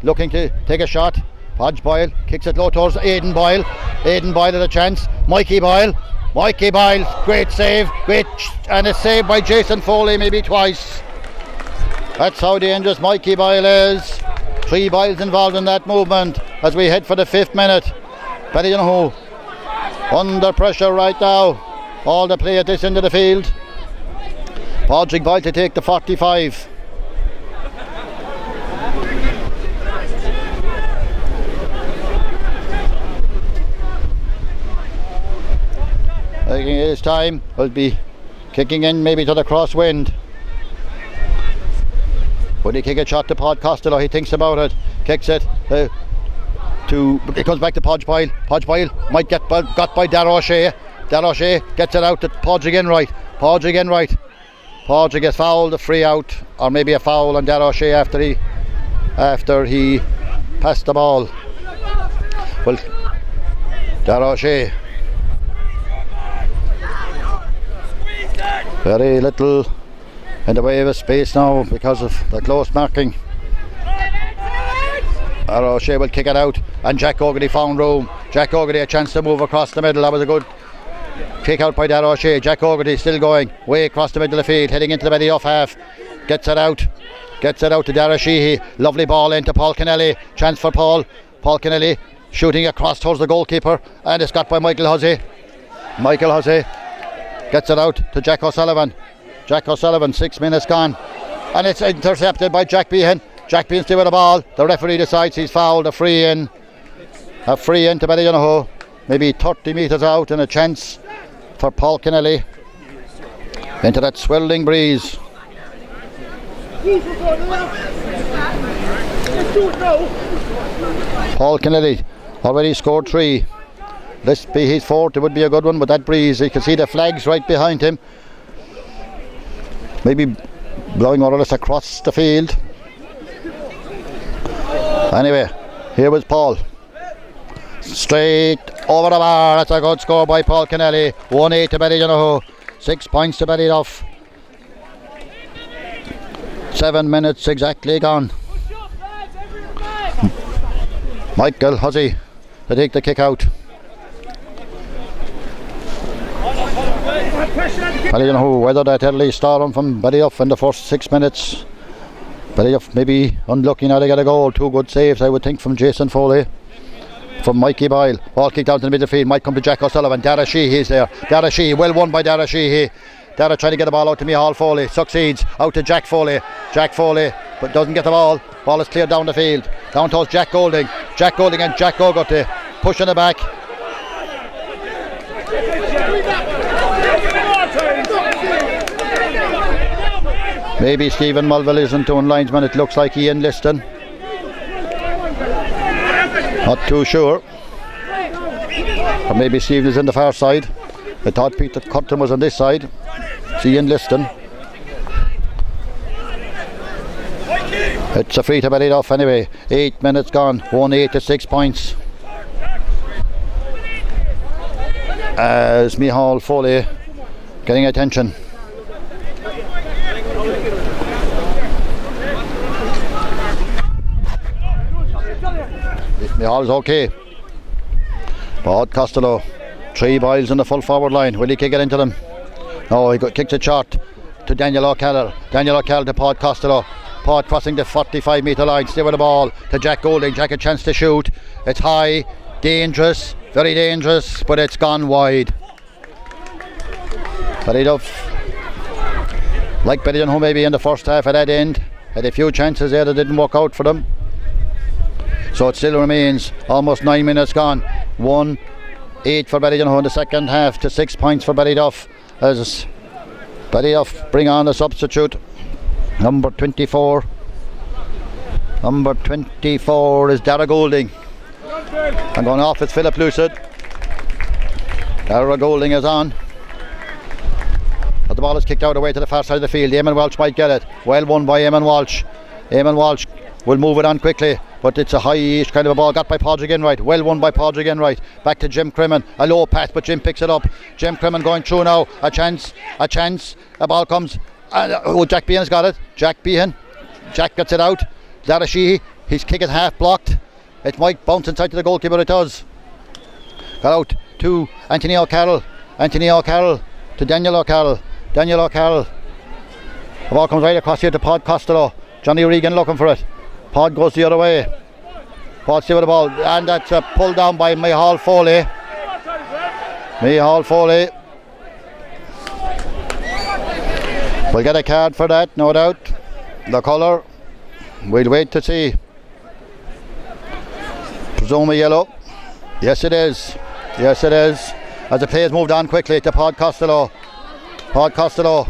looking to take a shot. Podge Boyle kicks it low towards Aidan Boyle. Aidan Boyle at a chance. Mikey Boyle, great save, and a save by Jason Foley, maybe twice. That's how dangerous Mikey Boyle is. 3 Boyles involved in that movement as we head for the 5th minute. Ballydonoghue under pressure right now. All the play at this end of the field. Padraig Boyle to take the 45. Taking his time, will be kicking in maybe to the crosswind. Would he kick a shot to Paul Costello? He thinks about it, kicks it it comes back to Podge Boyle. Podge Boyle might get got by Darragh O'Shea. Darragh O'Shea gets it out to Padraig Enright. Padraig gets fouled, a free out, or maybe a foul on Darragh O'Shea after he passed the ball. Well, Darragh O'Shea, very little in the way of space now because of the close marking. Darragh O'Shea will kick it out, and Jack O'Grady found room. Jack O'Grady a chance to move across the middle. That was a good kick out by Darragh O'Shea. Jack O'Grady still going way across the middle of the field, heading into the Ballyduff half. Gets it out to Darragh Sheehy. Lovely ball into Paul Kennelly. Chance for Paul Kennelly shooting across towards the goalkeeper, and it's got by Michael Hussey gets it out to Jack O'Sullivan. 6 minutes gone, and it's intercepted by Jack Behan. Jack Behan still with the ball. The referee decides he's fouled. A free in to Ballydonoghue, maybe 30 metres out, and a chance for Paul Kennelly into that swirling breeze. Paul Kennelly already scored 3. This be his 4th. It would be a good one with that breeze. You can see the flags right behind him, maybe blowing more or less across the field. Anyway, here was Paul. Straight over the bar. That's a good score by Paul Kennelly. 1-8 to Ballydonoghue. 6 points to Ballyduff. 7 minutes exactly gone. Michael Hussey to take the kick out. Ballydonoghue weathered that early storm from Ballyduff in the first 6 minutes. Ballyduff maybe unlucky now to get a goal. 2 good saves, I would think, from Jason Foley. From Mikey Boyle. Ball kicked out in the midfield. Might come to Jack O'Sullivan. Dara Sheehy's there. Dara Sheehy, well won by Dara Sheehy. Dara trying to get the ball out to Micheál Foley. Succeeds. Out to Jack Foley. Jack Foley, but doesn't get the ball. Ball is cleared down the field. Down towards Jack Golding. Jack Golding and Jack Gogarty pushing it back. Maybe Stephen Mulville isn't doing linesman. It looks like Ian Liston. Not too sure. Or maybe Stephen is in the far side. I thought Peter Cotton was on this side. It's Ian Liston. It's a free to Ballyduff anyway. 8 minutes gone. 1-8 to 6 points. As Micheál Foley getting attention. Micheál's okay. But Costello, 3 Boyles in the full forward line. Will he kick it into them? No, he kicks it short to Daniel O'Callaghan. Daniel O'Callaghan to Paul Costello. Paul crossing the 45 metre line. Stay with the ball to Jack Golding. Jack a chance to shoot. It's high, dangerous, very dangerous, but it's gone wide. Ballyduff, like Ballydonoghue maybe in the first half at that end, had a few chances there that didn't work out for them. So it still remains almost 9 minutes gone. 1-8 for Ballydonoghue in the second half to 6 points for Ballyduff. As Ballyduff bring on a substitute. Number 24. Number 24 is Dara Golding. And going off is Philip Lucid. Dara Golding is on. But the ball is kicked out away to the far side of the field. Eamon Walsh might get it. Well won by Eamon Walsh. Eamon Walsh will move it on quickly. But it's a high-ish kind of a ball got by Padraig Enright. Well won by Padraig Enright. Back to Jim Crimmin. A low pass, but Jim picks it up. Jim Crimmin going through now. A chance. A ball comes. Jack Behan's got it. Jack Behan. Jack gets it out. Dara Sheehy. His kick is half blocked. It might bounce inside to the goalkeeper. It does. Got out to Anthony O'Carroll. Anthony O'Carroll to Daniel O'Carroll. Daniel O'Carroll. The ball comes right across here to Pod Costello. Johnny Regan looking for it. Pod goes the other way. Pod stay with the ball, and that's a pull down by Micheál Foley. Micheál Foley will get a card for that, no doubt. The colour, we'll wait to see. Presume a yellow. Yes it is. Yes it is. As the players moved on quickly to Pod Costello. Pod Costello.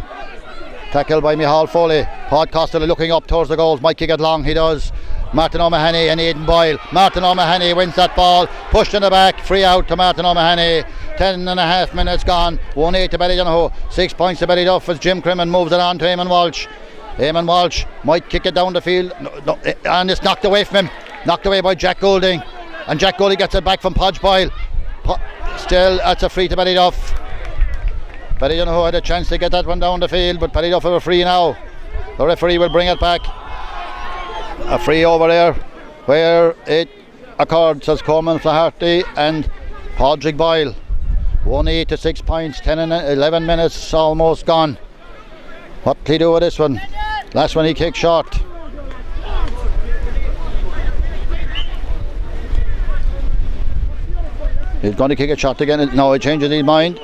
Tackled by Micheál Foley. Pod Costello looking up towards the goals. Might kick it long. He does. Martin O'Mahony and Aidan Boyle. Martin O'Mahony wins that ball. Pushed in the back. Free out to Martin O'Mahony. 10.5 minutes gone. 1-8 to Ballydonoghue. 6 points to Ballyduff as Jim Crimmin moves it on to Eamon Walsh. Eamon Walsh might kick it down the field. No, and it's knocked away from him. Knocked away by Jack Golding. And Jack Golding gets it back from Podge Boyle. Still, that's a free to Ballyduff. Ballydonoghue had a chance to get that one down the field, but Ballyduff have a free now. The referee will bring it back. A free over there where it occurred, says Coleman Flaherty and Padraig Boyle. 1-8 to 6 points, 10 and 11 minutes almost gone. What will he do with this one? Last one he kicked short. He's going to kick a shot again. No, he changes his mind.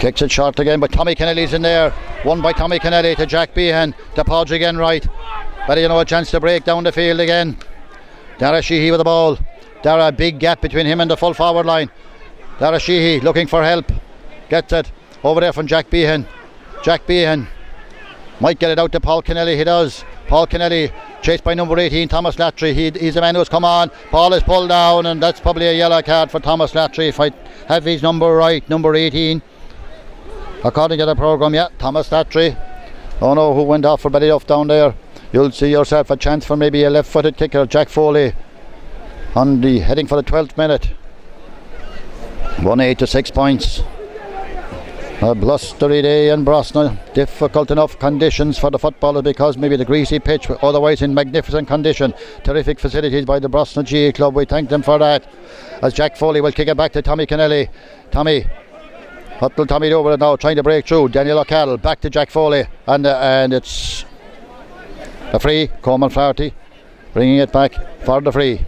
Kicks it short again, but Tommy Kennelly's in there. Won by Tommy Kennelly to Jack Behan to Padraig Enright. Ballydonoghue a chance to break down the field again. Dara Sheehy with the ball. Dara, a big gap between him and the full forward line. Dara Sheehy looking for help. Gets it over there from Jack Behan. Jack Behan might get it out to Paul Kennelly. He does. Paul Kennelly chased by number 18 Thomas Latry. He's the man who's come on. Ball is pulled down, and that's probably a yellow card for Thomas Latry if I have his number right. Number 18 according to the programme. Yeah, Thomas Latry. Don't know who went off for Ballyduff down there. You'll see yourself a chance for maybe a left-footed kicker. Jack Foley on the heading for the 12th minute. 1-8 to 6 points. A blustery day in Brosna. Difficult enough conditions for the footballers because maybe the greasy pitch, otherwise in magnificent condition. Terrific facilities by the Brosna GA club. We thank them for that. As Jack Foley will kick it back to Tommy Kennelly. Tommy. What will Tommy do over it now? Trying to break through. Daniel O'Connell back to Jack Foley. And it's a free. Coleman Flaherty bringing it back for the free.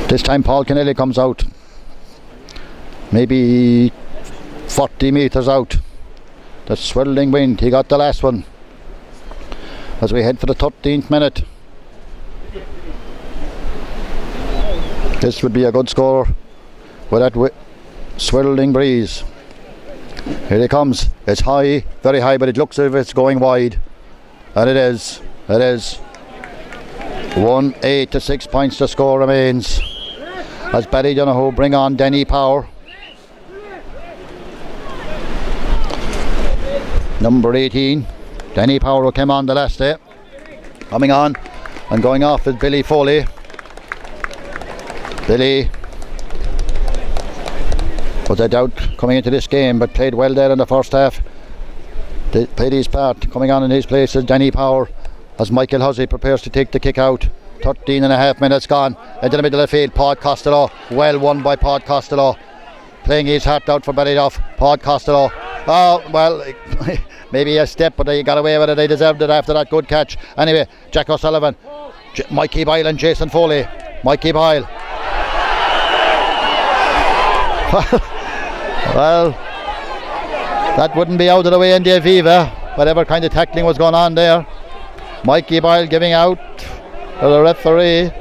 This time Paul Kennelly comes out, maybe 40 metres out. The swirling wind, he got the last one. As we head for the 13th minute. This would be a good score with that swirling breeze. Here it comes. It's high, very high, but it looks as if it's going wide. And it is. It is. 1-8 to 6 points the score remains. As Ballydonoghue bring on Denny Power. Number 18, Denny Power, who came on the last day. Coming on and going off is Billy Foley. Billy was a doubt coming into this game, but played well there in the first half. They played his part. Coming on in his place is Denny Power as Michael Hussey prepares to take the kick out. 13 and a half minutes gone into the middle of the field. Paul Costello, well won by Paul Costello, playing his heart out for Ballyduff. Paul Costello, oh well, maybe a step, but they got away with it. They deserved it after that good catch. Anyway, Jack O'Sullivan, Mikey Boyle and Jason Foley. Mikey Boyle. Well, that wouldn't be out of the way in the Aviva, whatever kind of tackling was going on there. Mikey Boyle giving out to the referee,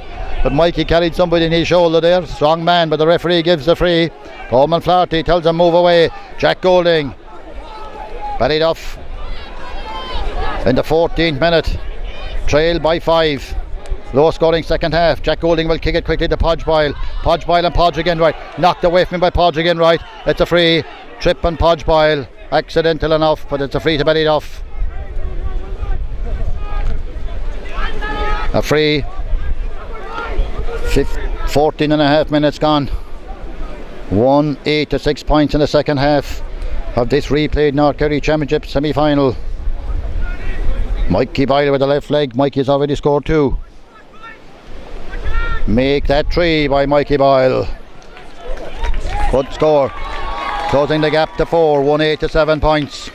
but Mikey carried somebody in his shoulder there. Strong man, but the referee gives the free. Coleman Flaherty tells him move away. Jack Golding. Ballyduff in the 14th minute, trail by 5. Low scoring second half. Jack Golding will kick it quickly to Podge Boyle. Podge Boyle and Podge again right. Knocked away from him by Podge again right. It's a free. Trip on Podge Boyle. Accidental enough, but it's a free to Ballyduff. A free. 14 and a half minutes gone. 1-8 to 6 points in the second half of this replayed North Kerry Championship semi-final. Mikey Boyle with the left leg. Mikey's already scored 2. Make that 3 by Mikey Boyle. Good score. Closing the gap to 4. 1-8 to 7 points.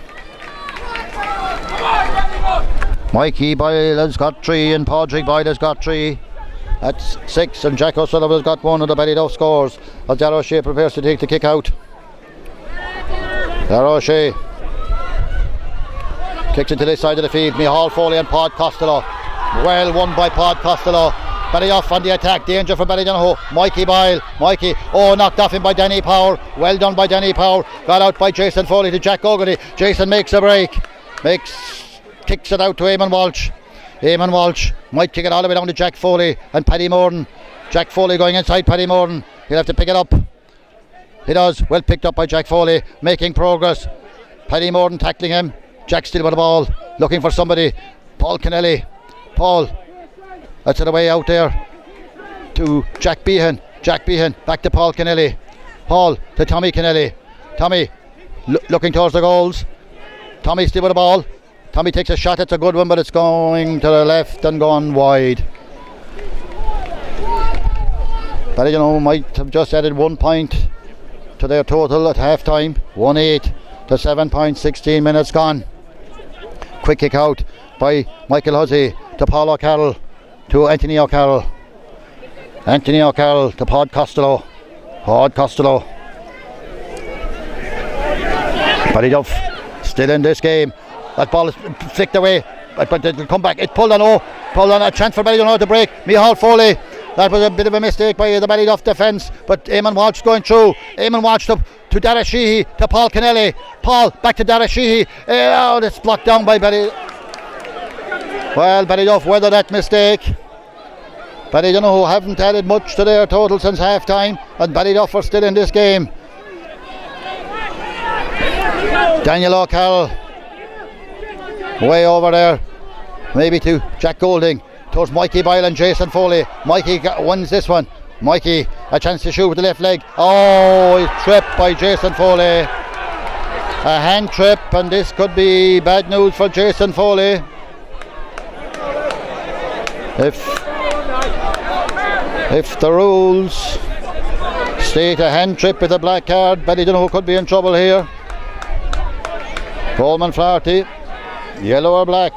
Mikey Boyle has got 3 and Padraig Boyle has got 3. That's 6, and Jack O'Sullivan has got 1 of the Ballyduff scores as Darragh O'Shea prepares to take the kick out. Darragh O'Shea kicks it to this side of the field. Micheál Foley and Pod Costello. Well won by Pod Costello. Ballyduff on the attack. Danger for Ballydonoghue. Mikey Boyle. Mikey. Oh, knocked off him by Denny Power. Well done by Denny Power. Got out by Jason Foley to Jack O'Gody. Jason makes a break. Kicks it out to Eamon Walsh. Eamon Walsh might kick it all the way down to Jack Foley and Paddy Morden. Jack Foley going inside Paddy Morden. He'll have to pick it up. He does. Well picked up by Jack Foley. Making progress. Paddy Morden tackling him. Jack still with the ball. Looking for somebody. Paul Kennelly. Paul. That's the way out there to Jack Behan. Jack Behan back to Paul Kennelly. Paul to Tommy Kennelly. Tommy looking towards the goals. Tommy still with the ball. Tommy takes a shot. It's a good one, but it's going to the left and gone wide. Ballydonoghue might have just added 1 point to their total at half time. 1-8 to 7 points. 16 minutes gone. Quick kick out by Michael Hussey to Paul O'Carroll to Anthony O'Carroll. Anthony O'Carroll to Pod Costello. Pod Costello. Ballyduff still in this game. That ball is flicked away, but it'll come back. It's pulled on a chance for Ballydonoghue to break. Micheál Foley. That was a bit of a mistake by the Ballyduff defence, but Eamon Walsh going through. Eamon Walsh to Darragh Sheehy to Paul Kennelly. Paul back to Darragh Sheehy. Oh, it's blocked down by Ballyduff. Well, Ballyduff weathered that mistake. Ballydonoghue haven't added much to their total since half time, and Ballyduff are still in this game. Daniel O'Carroll way over there, maybe to Jack Golding. towards Mikey Boyle and Jason Foley. Mikey wins this one. Mikey, a chance to shoot with the left leg. Oh, he's tripped by Jason Foley. A hand trip, and this could be bad news for Jason Foley. If the rules state a hand trip with a black card, Ballydonoghue could be in trouble here. Coleman Flaherty, yellow or black.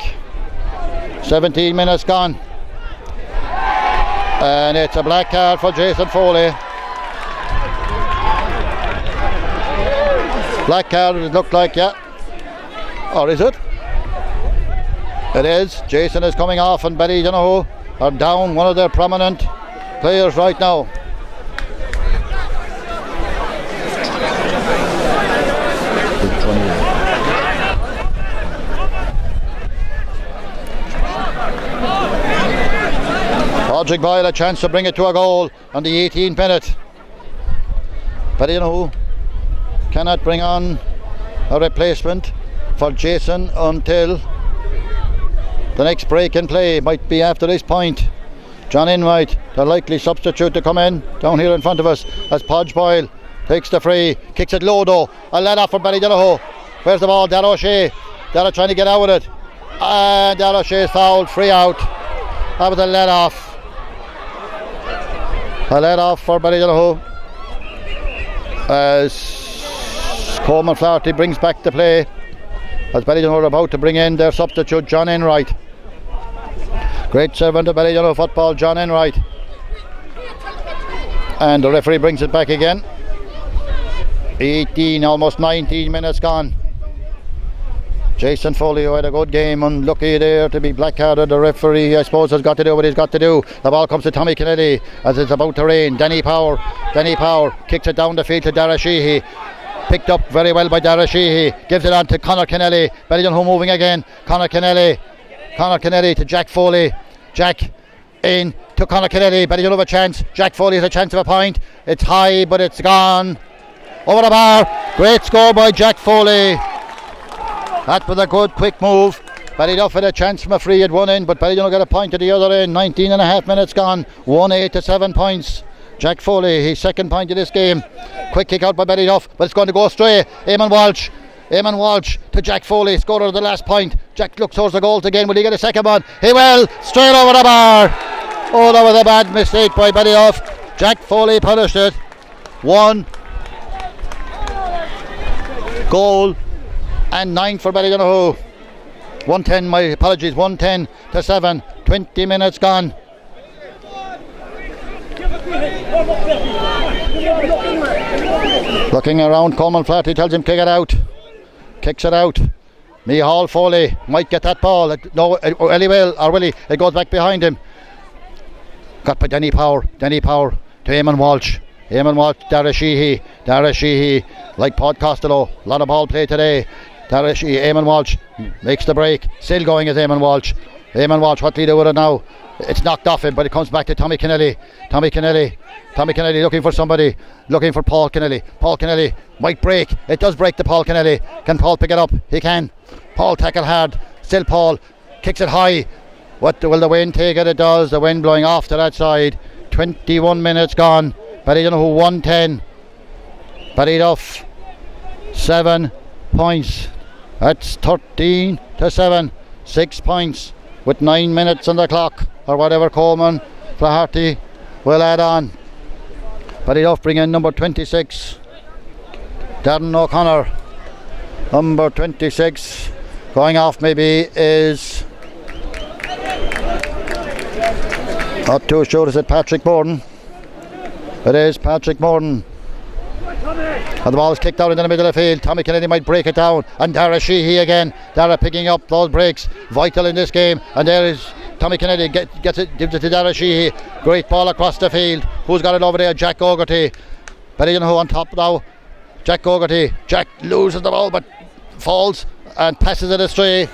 17 minutes gone. And it's a black card for Jason Foley. Black card, it looked like, yeah. Or is it? It is. Jason is coming off, and Ballydonoghue are down one of their prominent players right now. Patrick Boyle a chance to bring it to a goal on the 18th minute. Ballydonoghue cannot bring on a replacement for Jason until the next break in play. Might be after this point. John Enright, the likely substitute to come in down here in front of us, as Podge Boyle takes the free, kicks it low though, a let off for Ballydonoghue. Where's the ball? Dara O'Shea. Dara trying to get out with it, and Dara O'Shea's fouled, free out. That was a let off. A let off for Ballydonoghue as Coleman Flaherty brings back the play, as Ballydonoghue are about to bring in their substitute, John Enright. Great servant of Ballydonoghue football, John Enright. And the referee brings it back again. 18, almost 19 minutes gone. Jason Foley, who had a good game, unlucky there to be black-carded. The referee, I suppose, has got to do what he's got to do. The ball comes to Tommy Kennedy as it's about to rain. Danny Power kicks it down the field to Dara Sheehy. Picked up very well by Dara Sheehy. Gives it on to Conor Kennelly. Ballydonoghue moving again. Conor Kennelly to Jack Foley. Jack in to Conor Kennelly. Ballydonoghue have a chance. Jack Foley has a chance of a point. It's high, but it's gone. Over the bar. Great score by Jack Foley. That was a good quick move. Ballyduff had a chance from a free at one end, but Ballydonoghue got a point at the other end. 19 and a half minutes gone. 1-8 to 7 points. Jack Foley, his second point of this game. Quick kick out by Ballyduff, but it's going to go astray. Eamon Walsh to Jack Foley, scorer of the last point. Jack looks towards the goals again. Will he get a second one? He will. Straight over the bar. Oh, that was a bad mistake by Ballyduff. Jack Foley punished it. 1 goal and 9 for Ballydonoghue. 110, my apologies, 110 to 7. 20 minutes gone. Looking around, Coleman Flaherty tells him kick it out. Kicks it out. Mihal Foley might get that ball. No, Ellie will, or will he? It goes back behind him. Got by Danny Power to Eamon Walsh. Dara Sheehy, like Pod Costello. A lot of ball play today. Dara Sheehy, Eamon Walsh makes the break. Still going as Eamon Walsh. What do you do with it now? It's knocked off him, but it comes back to Tommy Kennelly looking for somebody, looking for Paul Kennelly. Paul Kennelly might break. It does break to Paul Kennelly. Can Paul pick it up? He can. Paul tackle hard. Still Paul kicks it high. What will the wind take it? It does. The wind blowing off to that side. 21 minutes gone. Ballydonoghue 110. Ballyduff 7 points. That's 13 to 7. 6 points with 9 minutes on the clock, or whatever Coleman Flaherty will add on. Ballyduff bring in number 26, Darren O'Connor. Number 26 going off maybe is, not too sure, is it Patrick Borden? It is Patrick Borden. And the ball is kicked out into the middle of the field. Tommy Kennedy might break it down, and Dara Sheehy again. Dara picking up those breaks, vital in this game. And there is Tommy Kennedy, gets it, gives it to Dara Sheehy. Great ball across the field. Who's got it over there? Jack O'Garty. Ballydonoghue on top now. Jack O'Garty. Jack loses the ball but falls and passes it astray.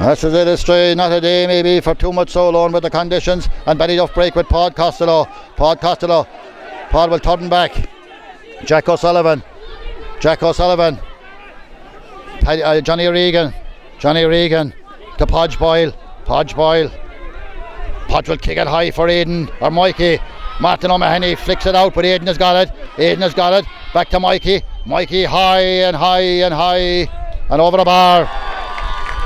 Not a day maybe for too much so long with the conditions. And Ballyduff break with Pod Costello. Pod will turn back. Jack O'Sullivan. Johnny Regan to Podge Boyle. Podge Boyle. Podge will kick it high for Aidan or Mikey. Martin O'Mahony flicks it out, but Aidan has got it. Aidan has got it. Back to Mikey. Mikey high and high and high and over the bar.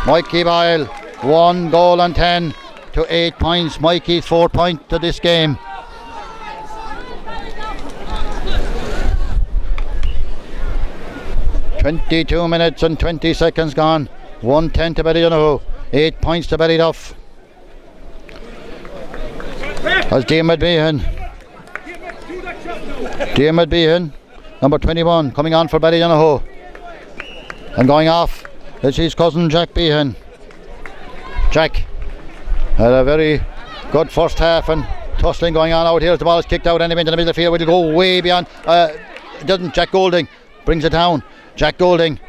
Mikey Boyle, 1 goal and 10 to 8 points. Mikey's 4 points to this game. "22 minutes and 20 seconds gone. 1-10 to Ballydonoghue. 8 points to Ballyduff. As Diarmuid Behan, number 21, coming on for Ballydonoghue. And going off is his cousin Jack Behan. Jack had a very good first half and tussling going on out here as the ball is kicked out and into the middle of the field. It'll go way beyond. It doesn't. Jack Golding brings it down. Jack Golding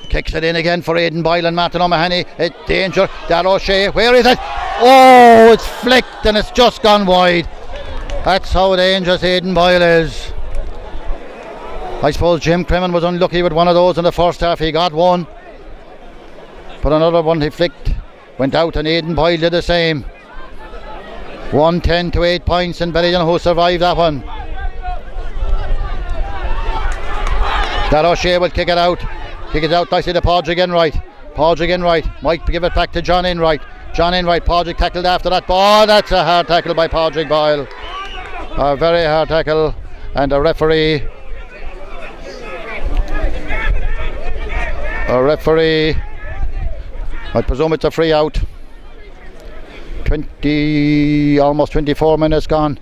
kicks it in again for Aidan Boyle and Martin O'Mahony. It's danger. Dar O'Shea, where is it? Oh, it's flicked and it's just gone wide. That's how dangerous Aidan Boyle is. I suppose Jim Cremen was unlucky with one of those in the first half. He got one, but another one he flicked went out, and Aidan Boyle did the same. 1-10 to 8 points, and Ballydonoghue survived that one. Dar O'Shea will kick it out. Kick it out nicely to Padraig Enright. Might give it back to John Enright. Padraig tackled after that ball. That's a hard tackle by Padraig Boyle. A very hard tackle, and a referee, I presume it's a free out. Almost 24 minutes gone.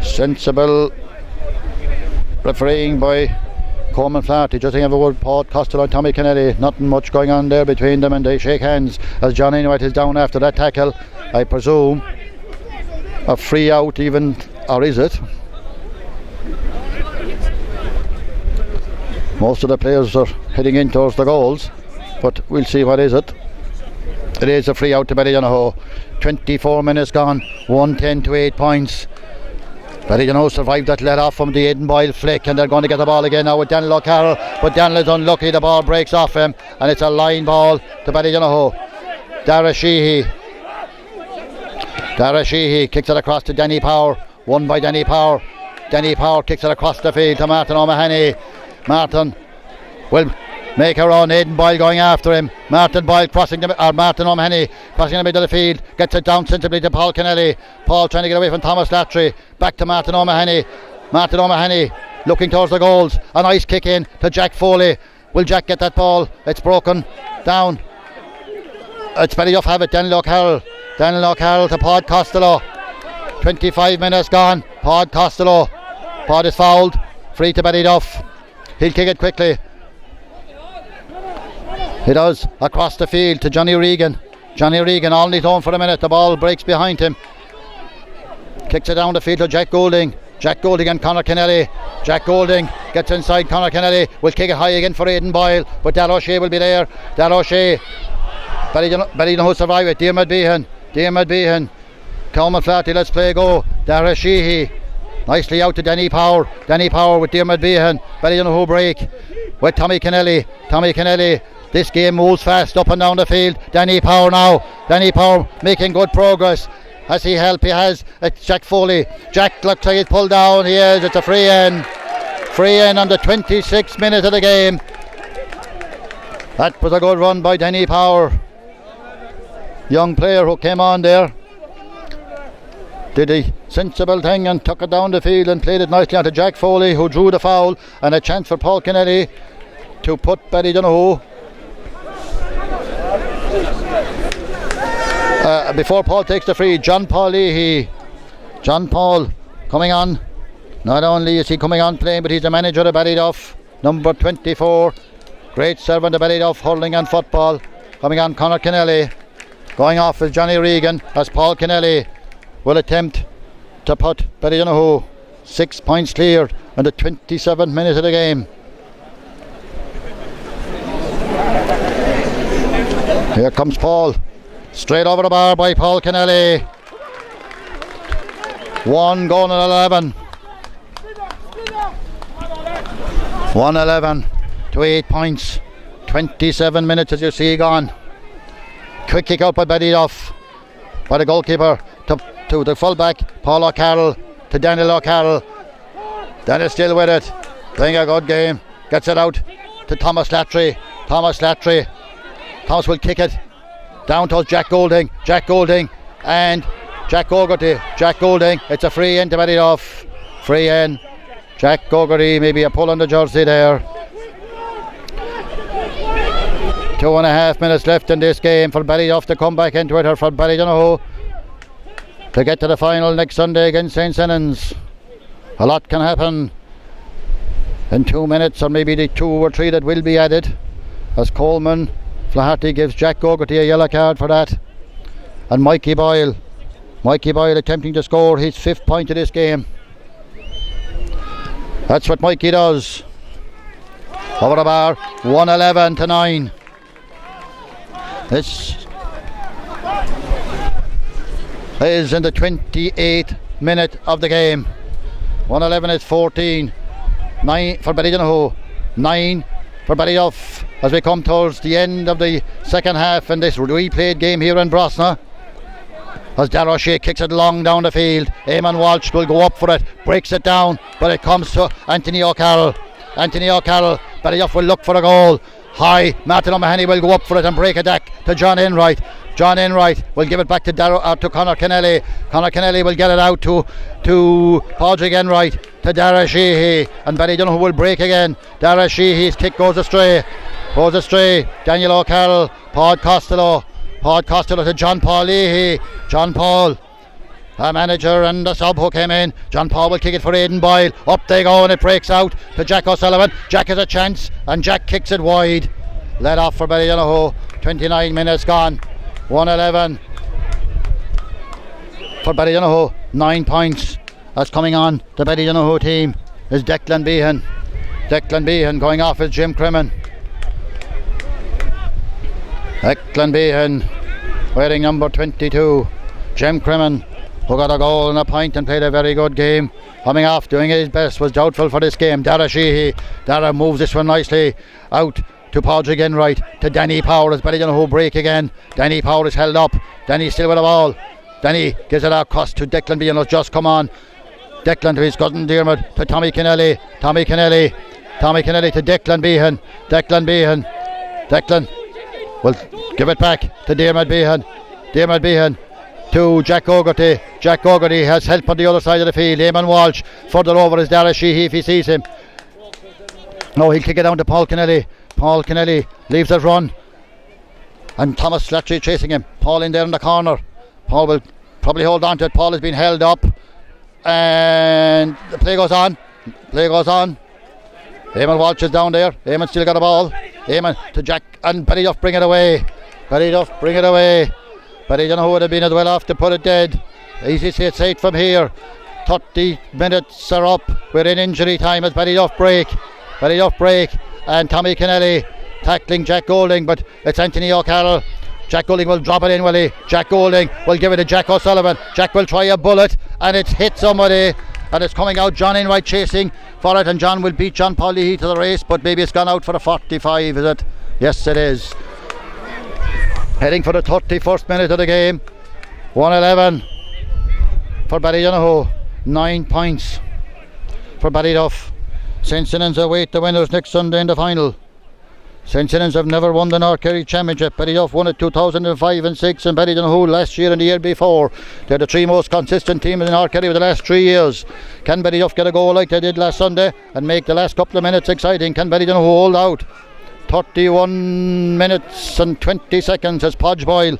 Sensible refereeing by Coleman Flaherty. Just think of a word, Paul Costello and Tommy Kennedy. Nothing much going on there between them, and they shake hands as John Enright is down after that tackle. I presume a free out even, or is it? Most of the players are heading in towards the goals, but we'll see what is it. It is a free out to Ballydonoghue. 24 minutes gone. 1-10 to 8 points. Ballydonoghue survived that let off from the Aidan Boyle flick, and they're going to get the ball again now with Daniel O'Carroll, but Daniel is unlucky. The ball breaks off him, and it's a line ball to Ballydonoghue. Dara Sheehy kicks it across to Danny Power. Won by Danny Power. Danny Power kicks it across the field to Martin O'Mahony. Martin will make a run. Aidan Boyle going after him. Martin O'Mahony crossing the middle of the field. Gets it down sensibly to Paul Kennelly. Paul trying to get away from Thomas Latry. Back to Martin O'Mahony. Looking towards the goals. A nice kick in to Jack Foley. Will Jack get that ball? It's broken down. It's Ballyduff have it. Daniel O'Carroll to Pod Costello. 25 minutes gone. Pod Costello. Pod is fouled. Free to Ballyduff. He'll kick it quickly. He does. Across the field to Johnny Regan. All on his own for a minute. The ball breaks behind him. Kicks it down the field to Jack Golding and Conor Kennelly. Jack Golding gets inside. Conor Kennelly will kick it high again for Aidan Boyle, but Dar O'Shea will be there. Dar O'Shea. Ballydonoghue survive it. Diarmuid Behan. Coleman Flaherty, let's play go. Dara Sheehy. Nicely out to Danny Power with Diarmuid Behan. Ballydonoghue break with Tommy Kennelly. This game moves fast up and down the field. Danny Power making good progress. Has he help? He has. It's Jack Foley. Jack looks like he's pulled down. He is. It's a free in on the 26th minute of the game. That was a good run by Danny Power. Young player who came on there. Did a sensible thing and took it down the field and played it nicely onto Jack Foley, who drew the foul, and a chance for Paul Kennedy to put Ballydonoghue. Before Paul takes the free, John Paul Leahy. John Paul coming on. Not only is he coming on playing, but he's the manager of Ballyduff, number 24. Great servant of Ballyduff hurling and football. Coming on, Conor Kennelly. Going off is Johnny Regan as Paul Kennelly will attempt to put Ballydonoghue 6 points clear in the 27th minute of the game. Here comes Paul. Straight over the bar by Paul Kennelly. 1 goal and 11. 111 to 8 points. 27 minutes as you see gone. Quick kick out by Ballyduff. By the goalkeeper to the fullback, Paul O'Carroll to Daniel O'Carroll. Daniel still with it. Playing a good game. Gets it out to Thomas Latry. Thomas will kick it down towards Jack Golding and Jack Gogarty. It's a free in to Ballyduff. Free in. Jack Gogarty, maybe a pull on the jersey there. 2.5 minutes left in this game for Ballyduff to come back into it, or for Ballydonoghue to get to the final next Sunday against St. Senans. A lot can happen in 2 minutes, or maybe the 2 or 3 that will be added, as Coleman Flaherty gives Jack Gogarty a yellow card for that. And Mikey Boyle attempting to score his 5th point of this game. That's what Mikey does. Over the bar, 111 to 9. This is in the 28th minute of the game. 111 is 14. 9 for Ballydonoghue. 9 for Ballyduff as we come towards the end of the second half in this replayed game here in Brosna. As Darragh O'Shea kicks it long down the field. Eamon Walsh will go up for it, breaks it down, but it comes to Anthony O'Carroll. Ballyduff will look for a goal. High, Martin O'Mahony will go up for it and break it back to John Enright. John Enright will give it back to Conor Kennelly. Conor Kennelly will get it out to Padraig Enright, to Darragh Sheehy, and Ballydonoghue will break again. Darragh Sheehy's kick goes astray. Daniel O'Carroll, Paul Costello to John Paul Leahy. John Paul, a manager and the sub who came in. John Paul will kick it for Aidan Boyle. Up they go and it breaks out to Jack O'Sullivan. Jack has a chance and Jack kicks it wide. Let off for Ballydonoghue. 29 minutes gone. 111 for Ballydonoghue. 9 points. That's coming on. The Ballydonoghue team is Declan Behan going off as Jim Crimmin. Declan Behan wearing number 22. Jim Crimmin, who got a goal and a point and played a very good game. Coming off, doing his best, was doubtful for this game. Darragh Sheehy. Darragh moves this one nicely out to Padraig Enright, to Danny Power as Ballydonoghue break again. Danny Power is held up. Danny still with the ball. Danny gives it across to Declan Behan, who's just come on. Declan to his cousin Dermot, to Tommy Kennelly to Declan Behan. Declan will give it back to Dermot Behan to Jack Gogarty. Jack Gogarty has help on the other side of the field. Eamon Walsh further over is Darragh Sheehy if he sees him. No, he'll kick it down to Paul Kennelly. Paul Kennelly leaves it run, and Thomas Latry chasing him. Paul in there in the corner. Paul will probably hold on to it. Paul has been held up, and the play goes on. Eamon Walsh is down there. Eamon still got a ball. Eamon to Jack, and Ballyduff bring it away. Ballydonoghue would have been as well off to put it dead. Easy to say it from here. 30 minutes are up. We're in injury time as Ballyduff break. And Tommy Kennelly tackling Jack Golding, but it's Anthony O'Carroll. Jack Golding will drop it in, will he? Jack Golding will give it to Jack O'Sullivan. Jack will try a bullet, and it's hit somebody, and it's coming out. John Enright chasing for it, and John will beat John Paul Leahy to the race, but maybe it's gone out for the 45, is it? Yes, it is. Heading for the 31st minute of the game. 111 for Ballydonoghue. 9 points for Ballyduff. St. Senans await the winners next Sunday in the final. St. Senans have never won the North Kerry Championship. Ballyduff won it 2005 and 6, and Ballydonoghue last year and the year before. They're the 3 most consistent teams in North Kerry for the last 3 years. Can Ballyduff get a goal like they did last Sunday and make the last couple of minutes exciting? Can Ballydonoghue hold out? 31 minutes and 20 seconds as Podge Boyle.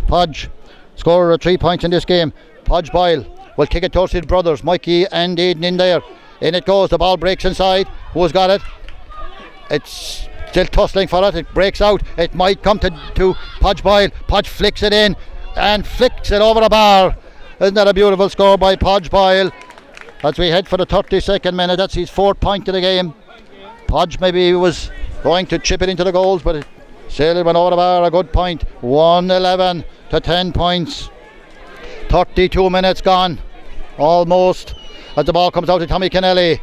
Podge scored 3 points in this game. Podge Boyle will kick it towards his brothers, Mikey and Aidan in there. In it goes, the ball breaks inside. Who's got it? It's still tussling for it. It breaks out. It might come to Podge Boyle. Podge flicks it in and flicks it over the bar. Isn't that a beautiful score by Podge Boyle? As we head for the 32nd minute, that's his 4th point of the game. Podge maybe was going to chip it into the goals, but it still went over the bar. A good point. 111 to 10 points. 32 minutes gone. Almost. As the ball comes out to Tommy Kennelly.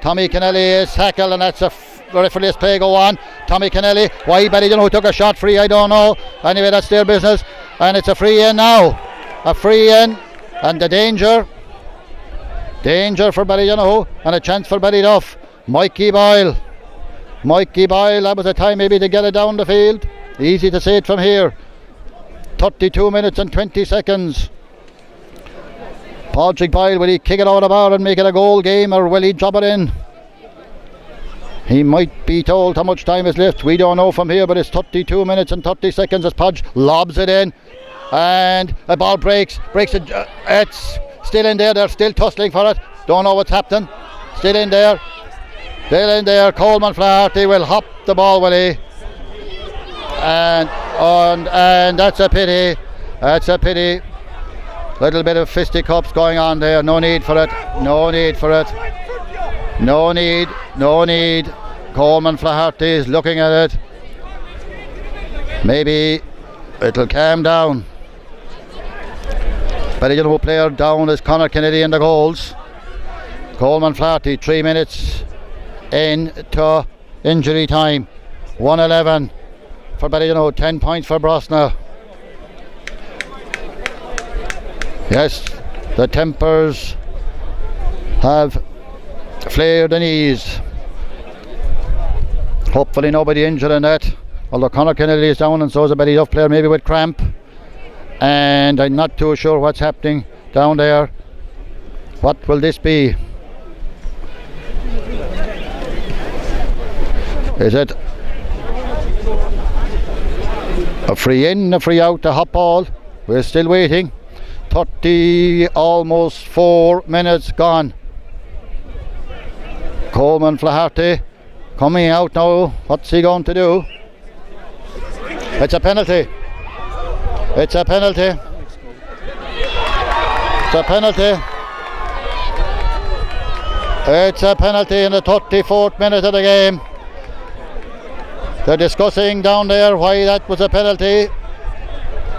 Tommy Kennelly is tackled, and that's a referee's play go on. Tommy Kennelly, why Ballydonoghue took a shot free, I don't know. Anyway, that's their business, and it's a free in now. A free in, and the danger for Ballydonoghue, and a chance for Ballyduff. Mikey Boyle, that was a time maybe to get it down the field. Easy to say it from here. 32 minutes and 20 seconds. Patrick Boyle, will he kick it out of the bar and make it a goal game, or will he drop it in? He might be told how much time is left. We don't know from here, but it's 32 minutes and 30 seconds as Podge lobs it in, and the ball breaks it. It's still in there. They're still tussling for it. Don't know what's happening. Still in there. Coleman Flaherty will hop the ball, will he? And that's a pity. Little bit of fisticuffs going on there. No need for it. No need. Coleman Flaherty is looking at it. Maybe it'll calm down. Ballydonoghue player down is Conor Kennedy in the goals. Coleman Flaherty, 3 minutes into injury time. 1-11 for Ballydonoghue, 10 points for Brosna. Yes, the tempers have flared the knees. Hopefully nobody injured in that. Although Conor Kennedy is down, and so is a Ballyduff player, maybe with cramp. And I'm not too sure what's happening down there. What will this be? Is it a free in, a free out, a hot ball? We're still waiting. 30, almost 4 minutes gone. Coleman Flaherty coming out now. What's he going to do? It's a penalty. It's a penalty in the 34th minute of the game. They're discussing down there why that was a penalty.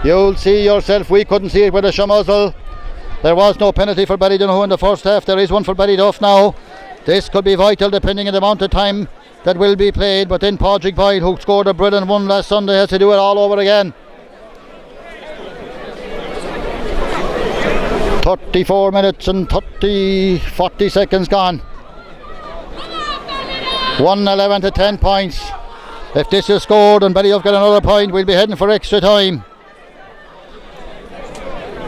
You'll see yourself. We couldn't see it with a muzzle. There was no penalty for Ballydonoghue in the first half. There is one for Ballyduff now. This could be vital depending on the amount of time that will be played. But then Patrick Boyd, who scored a brilliant one last Sunday, has to do it all over again. 34 minutes and 40 seconds gone. 1-11 to 10 points. If this is scored and Ballyduff get another point, we'll be heading for extra time.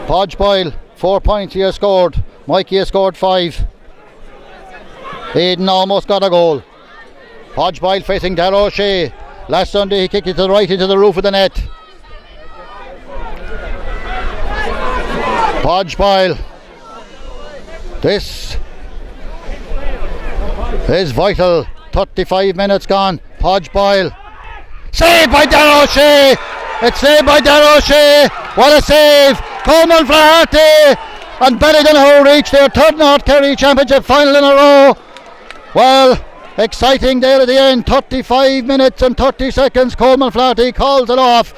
Podge Boyle, 4 points he has scored. Mikey has scored 5. Aidan almost got a goal. Podge Boyle facing Darragh O'Shea. Last Sunday he kicked it to the right into the roof of the net. Podge Boyle. This is vital. 35 minutes gone. Podge Boyle. Saved by Darragh O'Shea. It's saved by Darragh O'Shea. What a save. Coleman Flaherty and Ballydonoghue reach their third North Kerry Championship final in a row. Well, exciting there at the end. 35 minutes and 30 seconds. Coleman Flaherty calls it off.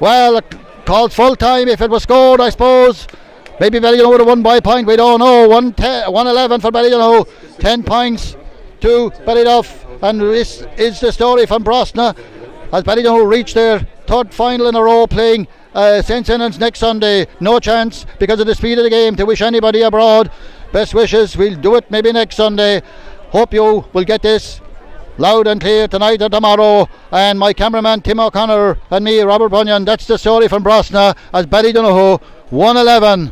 Well, calls full time if it was scored, I suppose. Maybe Ballydonoghue would have won by a point, we don't know. 1-11 for Ballydonoghue, 10 points to Ballyduff. And this is the story from Brosna as Ballydonoghue reach their third final in a row, playing St. Senan's next Sunday. No chance because of the speed of the game to wish anybody abroad best wishes. We'll do it maybe next Sunday. Hope you will get this loud and clear tonight or tomorrow. And my cameraman Tim O'Connor and me, Robert Bunyan, that's the story from Brosna as Ballydonoghue 1-11,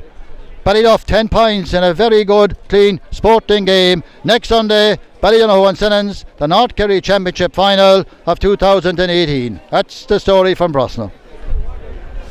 Ballyduff 10 points in a very good clean sporting game. Next Sunday, Ballydonoghue and Senan's, the North Kerry Championship final of 2018. That's the story from Brosna.